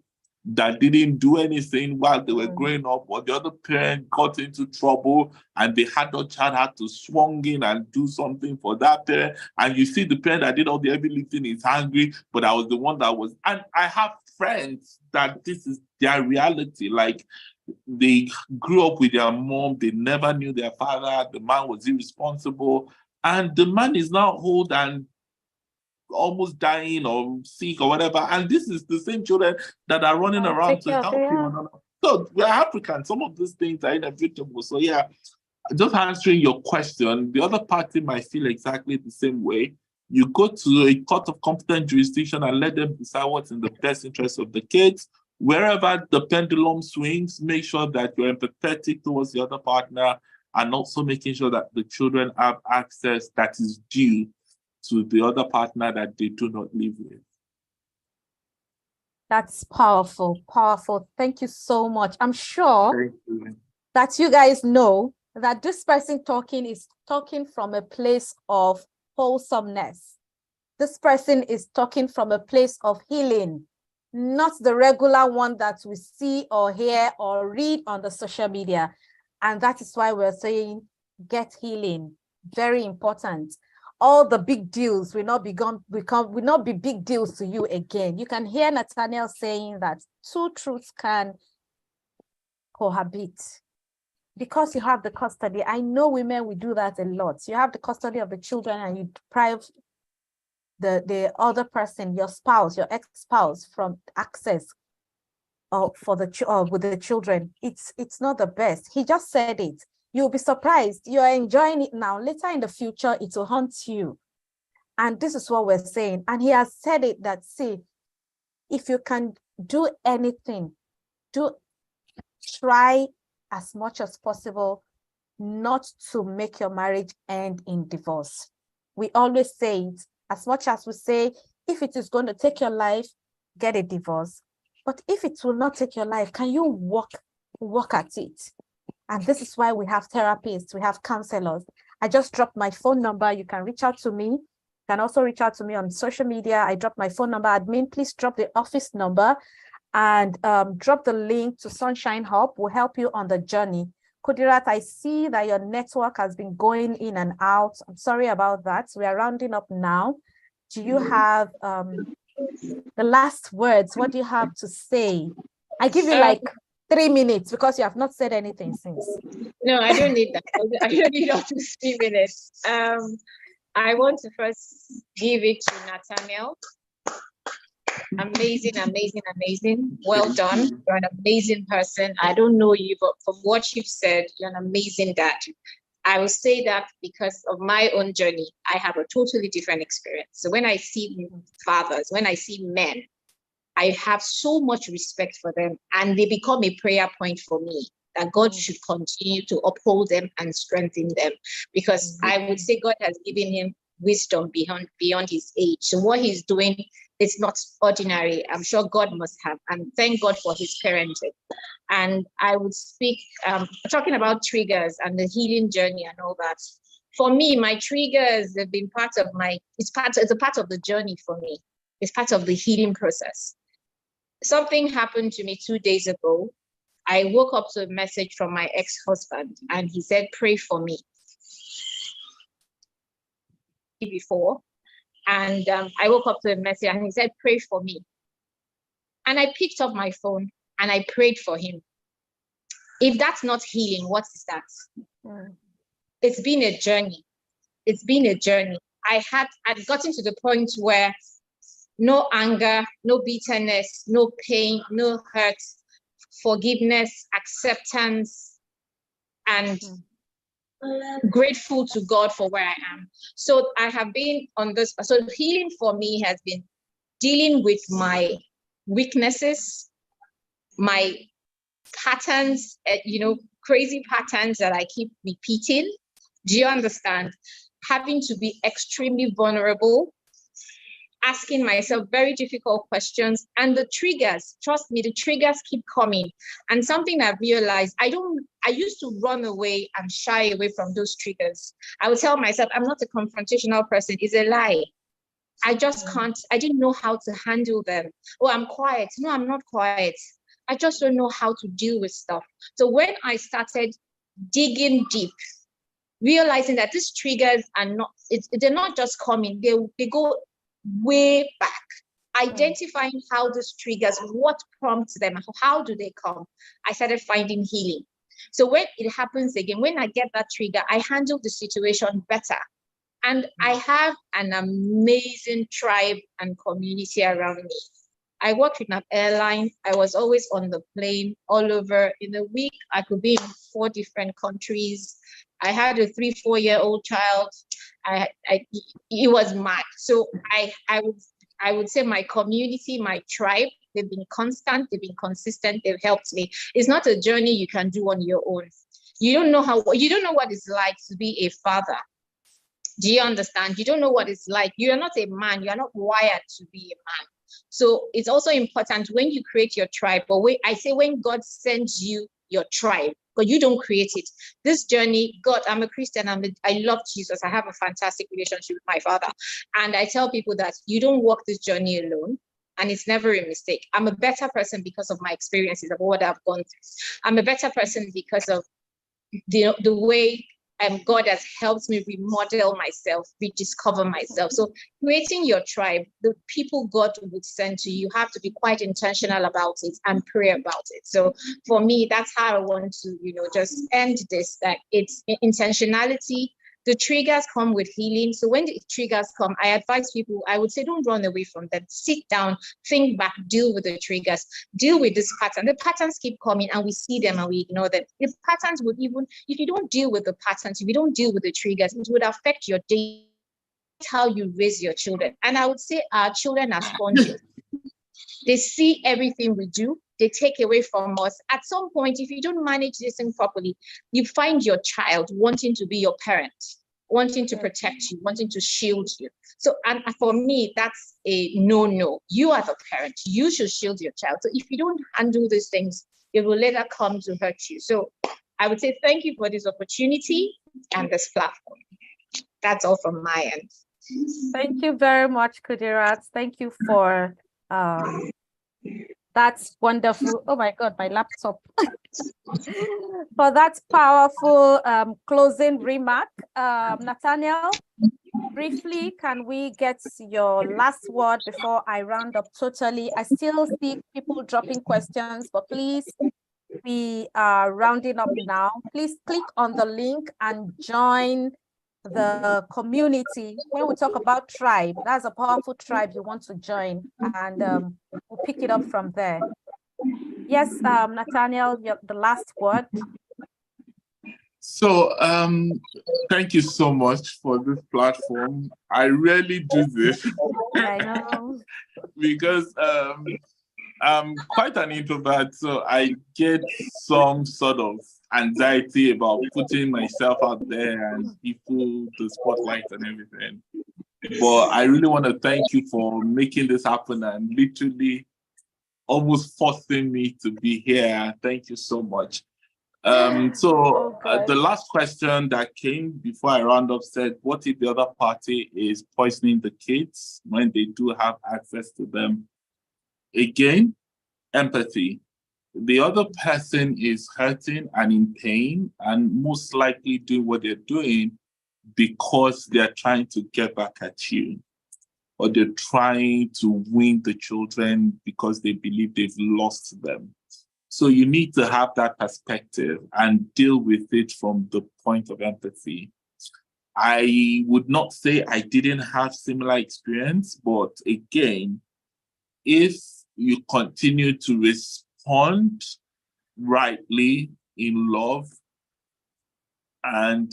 that didn't do anything while they were growing up, or the other parent got into trouble and the adult child had to swing in and do something for that parent. And you see the parent that did all the heavy lifting is angry, but I was the one that was. And I have friends that this is their reality. Like, they grew up with their mom, they never knew their father, the man was irresponsible, and the man is now old and almost dying or sick or whatever. And this is the same children that are running around to help him. So we're African. Some of these things are inevitable. So yeah, just answering your question, the other party might feel exactly the same way. You go to a court of competent jurisdiction and let them decide what's in the best interest of the kids. Wherever the pendulum swings, make sure that you're empathetic towards the other partner and also making sure that the children have access that is due to the other partner that they do not live with. That's powerful, powerful. Thank you so much. I'm sure that you guys know that this person talking is talking from a place of wholesomeness. This person is talking from a place of healing, not the regular one that we see or hear or read on the social media. And that is why we're saying get healing. Very important. All the big deals will not be big deals to you again. You can hear Nathaniel saying that two truths can cohabit because you have the custody. I know women will do that a lot. You have the custody of the children and you deprive the other person, your spouse, your ex-spouse, from access with the children. It's not the best. He just said it. You'll be surprised. You're enjoying it now. Later in the future, it will haunt you. And this is what we're saying. And he has said it that, see, if you can do anything, try as much as possible not to make your marriage end in divorce. We always say it, as much as we say, if it is going to take your life, get a divorce. But if it will not take your life, can you work at it? And this is why we have therapists, we have counselors. I just dropped my phone number. You can reach out to me. You can also reach out to me on social media. I dropped my phone number. Admin, please drop the office number and drop the link to Sunshine Hub. We'll help you on the journey. Kudirat, I see that your network has been going in and out. I'm sorry about that. We are rounding up now. Do you have the last words? What do you have to say? I give you like 3 minutes because you have not said anything since. No, I don't need that. I don't need up to 3 minutes. I want to first give it to Nathaniel. Amazing, amazing, amazing. Well done. You're an amazing person. I don't know you, but from what you've said, you're an amazing dad. I will say that because of my own journey, I have a totally different experience. So when I see fathers, when I see men, I have so much respect for them, and they become a prayer point for me, that God should continue to uphold them and strengthen them, because I would say God has given him wisdom beyond his age. So what he's doing is not ordinary. I'm sure God must have, and thank God for his parenting. And I would speak, talking about triggers and the healing journey and all that. For me, my triggers have been part of it's a part of the journey for me. It's part of the healing process. Something happened to me 2 days ago. I woke up to a message from my ex-husband, and he said, pray for me. Before, and I woke up to a message and he said, pray for me. And I picked up my phone and I prayed for him. If that's not healing, what is that? It's been a journey. It's been a journey. I'd gotten to the point where no anger, no bitterness, no pain, no hurt, forgiveness, acceptance, and grateful to God for where I am. So I have been on this. So healing for me has been dealing with my weaknesses, my patterns, crazy patterns that I keep repeating. Do you understand? Having to be extremely vulnerable, asking myself very difficult questions, and the triggers, trust me, the triggers keep coming. And something I've realized, I used to run away and shy away from those triggers. I would tell myself, I'm not a confrontational person. It's a lie. I just can't, I didn't know how to handle them. Oh, I'm quiet. No, I'm not quiet. I just don't know how to deal with stuff. So when I started digging deep, realizing that these triggers are not, they're not just coming, they go way back. Identifying how these triggers, what prompts them, how do they come? I started finding healing. So when it happens again, when I get that trigger, I handle the situation better. And I have an amazing tribe and community around me. I worked with an airline. I was always on the plane all over. In a week, I could be in 4 different countries. I had a 3-4-year-old child. It was mad. So I would say my community, my tribe, they've been constant, they've been consistent, they've helped me. It's not a journey you can do on your own. You don't know what it's like to be a father. Do you understand? You don't know what it's like. You are not a man. You are not wired to be a man. So it's also important when you create your tribe, but I say when God sends you your tribe, because you don't create it. This journey, God, I'm a Christian. I love Jesus. I have a fantastic relationship with my Father. And I tell people that you don't walk this journey alone. And it's never a mistake. I'm a better person because of my experiences of what I've gone through. I'm a better person because of the way God has helped me remodel myself, rediscover myself. So creating your tribe, the people God would send to you, you have to be quite intentional about it and pray about it. So for me, that's how I want to, just end this, that it's intentionality. The triggers come with healing. So when the triggers come, I advise people, I would say, don't run away from them. Sit down, think back, deal with the triggers, deal with this pattern. The patterns keep coming and we see them and we ignore them. The patterns would even, if you don't deal with the patterns, if you don't deal with the triggers, it would affect your day, how you raise your children. And I would say our children are sponges. They see everything we do. They take away from us. At some point, if you don't manage this thing properly, you find your child wanting to be your parent, wanting to protect you, wanting to shield you. So, and for me, that's a no. You are the parent. You should shield your child. So if you don't handle these things, it will later come to hurt you. So I would say thank you for this opportunity and this platform. That's all from my end. Thank you very much, Kudirat. Thank you for that's wonderful. Oh my God, my laptop. For that powerful closing remark. Nathaniel, briefly, can we get your last word before I round up totally? I still see people dropping questions, but please, we are rounding up now. Please click on the link and join the community. When we talk about tribe, that's a powerful tribe you want to join, and we'll pick it up from there. Yes, Nathaniel, the last word. So thank you so much for this platform. I rarely do this. I know. Because I'm quite an introvert, so I get some sort of anxiety about putting myself out there and people, the spotlight and everything. But I really want to thank you for making this happen and literally almost forcing me to be here. Thank you so much. The last question that came before I round up said, what if the other party is poisoning the kids when they do have access to them? Again, empathy. The other person is hurting and in pain and most likely doing what they're doing because they're trying to get back at you, or they're trying to win the children because they believe they've lost them. So you need to have that perspective and deal with it from the point of empathy. I would not say I didn't have similar experience, but again, if you continue to respond rightly in love and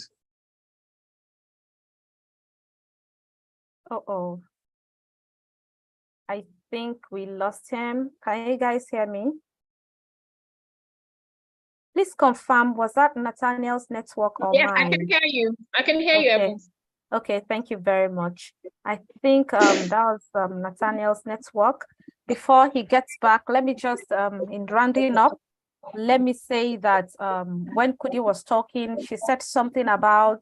I think we lost him. Can you guys hear me? Please confirm, was that Nathaniel's network or Yeah, mine? I can hear you. I can hear you, Okay. Evan. Okay, thank you very much. I think that was Nathaniel's network. Before he gets back, let me just, in rounding up, let me say that when Kudi was talking, she said something about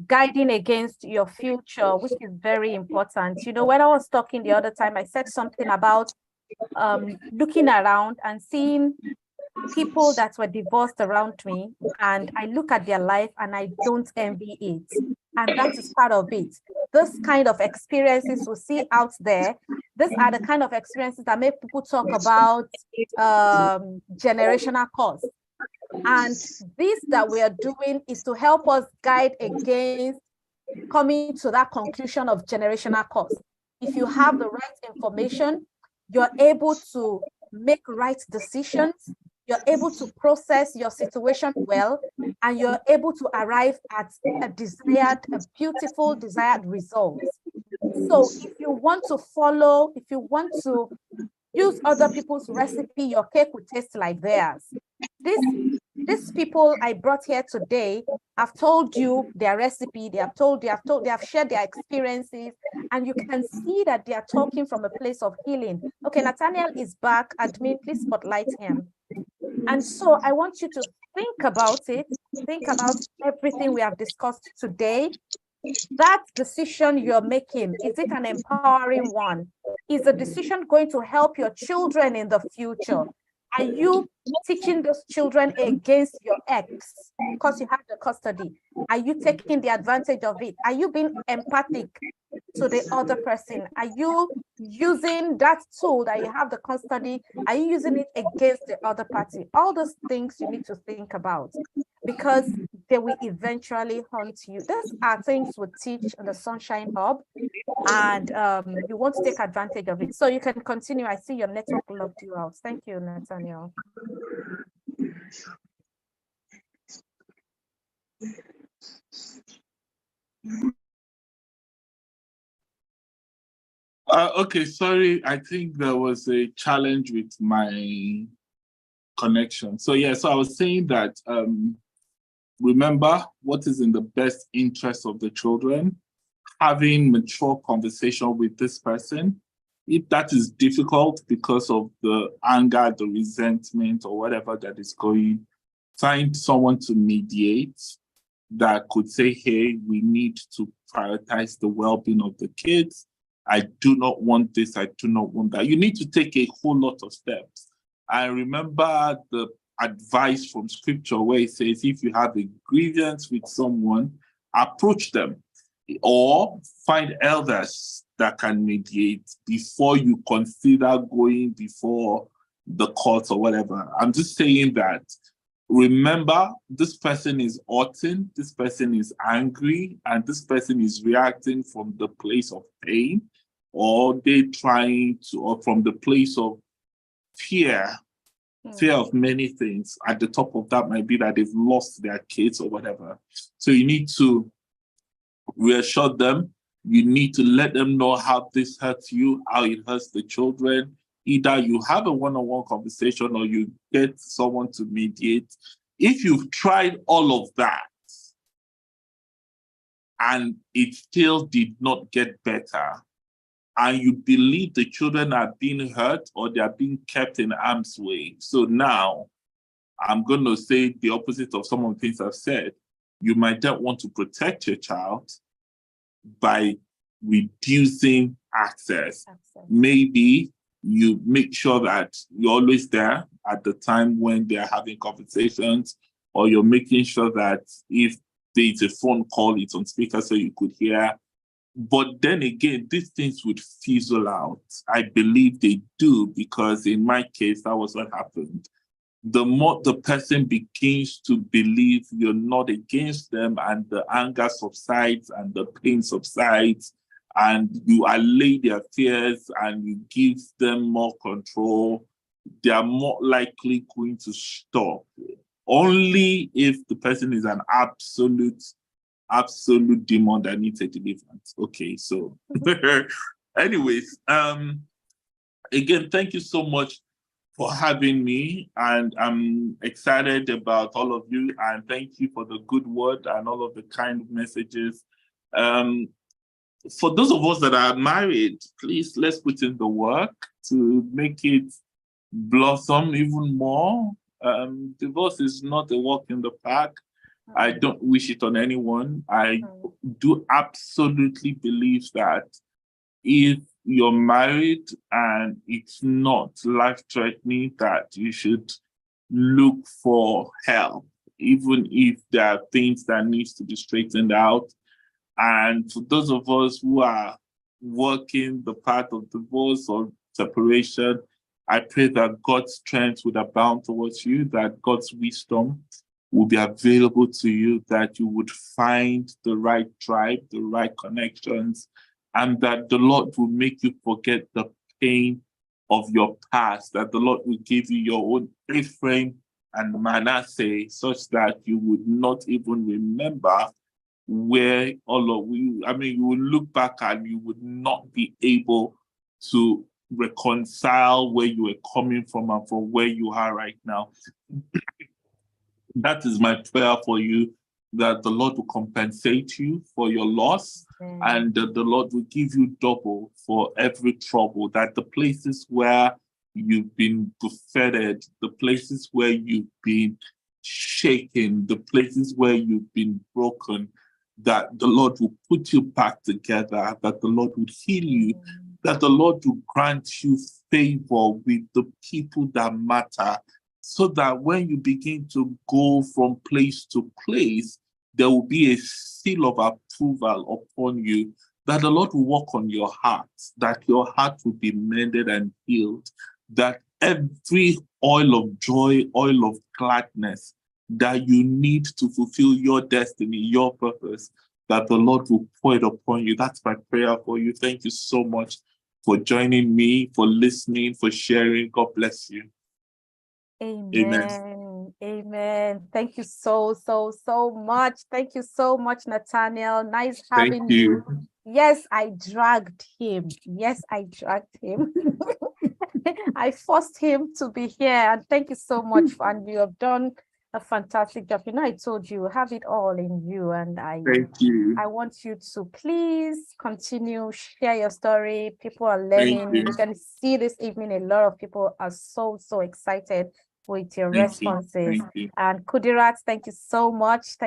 guiding against your future, which is very important. You know, when I was talking the other time, I said something about looking around and seeing people that were divorced around me, and I look at their life and I don't envy it. And that is part of it. This kind of experiences we see out there, these are the kind of experiences that make people talk about generational curse. And this that we are doing is to help us guide against coming to that conclusion of generational curse. If you have the right information, you're able to make right decisions, you're able to process your situation well, and you're able to arrive at a beautiful desired result. So if you want to follow, if you want to use other people's recipe, your cake will taste like theirs. These people I brought here today have told you their recipe, they have shared their experiences, and you can see that they are talking from a place of healing. Okay, Nathaniel is back. Admin, please spotlight him. And so I want you to think about it, think about everything we have discussed today. That decision you're making, is it an empowering one? Is the decision going to help your children in the future? Are you teaching those children against your ex because you have the custody? Are you taking the advantage of it? Are you being empathic to the other person? Are you using that tool that you have the custody? Are you using it against the other party? All those things you need to think about, because they will eventually haunt you. Those are things we teach in the Sunshine Hub, and you want to take advantage of it. So you can continue. I see your network logged you out. Thank you, Nathaniel. Okay, sorry. I think there was a challenge with my connection. So yeah, so I was saying that remember what is in the best interest of the children, having mature conversation with this person. If that is difficult because of the anger, the resentment, or whatever that is going, find someone to mediate that could say, hey, we need to prioritize the well-being of the kids. I do not want this, I do not want that. You need to take a whole lot of steps. I remember the advice from scripture where it says, if you have a grievance with someone, approach them or find elders that can mediate before you consider going before the court or whatever. I'm just saying that, remember, this person is hurting, this person is angry, and this person is reacting from the place of pain, or they trying to, or from the place of fear of many things. At the top of that might be that they've lost their kids or whatever. So you need to reassure them. You need to let them know how this hurts you, how it hurts the children. Either you have a one-on-one conversation or you get someone to mediate. If you've tried all of that and it still did not get better, and you believe the children are being hurt or they are being kept in harm's way. So now, I'm going to say the opposite of some of the things I've said. You might not want to protect your child by reducing access. Maybe you make sure that you're always there at the time when they're having conversations, or you're making sure that if there's a phone call, it's on speaker so you could hear. But then again, these things would fizzle out. I believe they do, because in my case, that was what happened. The more the person begins to believe you're not against them, and the anger subsides and the pain subsides, and you allay their fears and you give them more control, they are more likely going to stop. Only if the person is an absolute demon that needs a deliverance. Okay, so anyways, again, thank you so much for having me, and I'm excited about all of you, and thank you for the good word and all of the kind messages. For those of us that are married, please let's put in the work to make it blossom even more. Divorce is not a walk in the park. I don't wish it on anyone. I do absolutely believe that if you're married and it's not life-threatening, that you should look for help, even if there are things that needs to be straightened out. And for those of us who are working the path of divorce or separation, I pray that God's strength would abound towards you, that God's wisdom will be available to you, that you would find the right tribe, the right connections, and that the Lord will make you forget the pain of your past, that the Lord will give you your own Ephraim and Manasseh, such that you would not even remember where all of you, you will look back and you would not be able to reconcile where you were coming from and from where you are right now. That is my prayer for you, that the Lord will compensate you for your loss, and that the Lord will give you double for every trouble, that the places where you've been buffeted, the places where you've been shaken, the places where you've been broken, that the Lord will put you back together, that the Lord would heal you, that the Lord will grant you favor with the people that matter, so that when you begin to go from place to place, there will be a seal of approval upon you, that the Lord will work on your heart, that your heart will be mended and healed, that every oil of joy, oil of gladness that you need to fulfill your destiny, your purpose, that the Lord will pour it upon you. That's my prayer for you. Thank you so much for joining me, for listening, for sharing. God bless you. Amen. Amen. Thank you so much. Thank you so much, Nathaniel. Nice having Thank you. Yes, I dragged him. I forced him to be here. And thank you so much. And you have done a fantastic job. I told you, have it all in you. And Thank you. I want you to please continue, share your story. People are learning. You can see this evening, a lot of people are so excited with your responses. Thank you. And Kudirat, thank you so much. Thank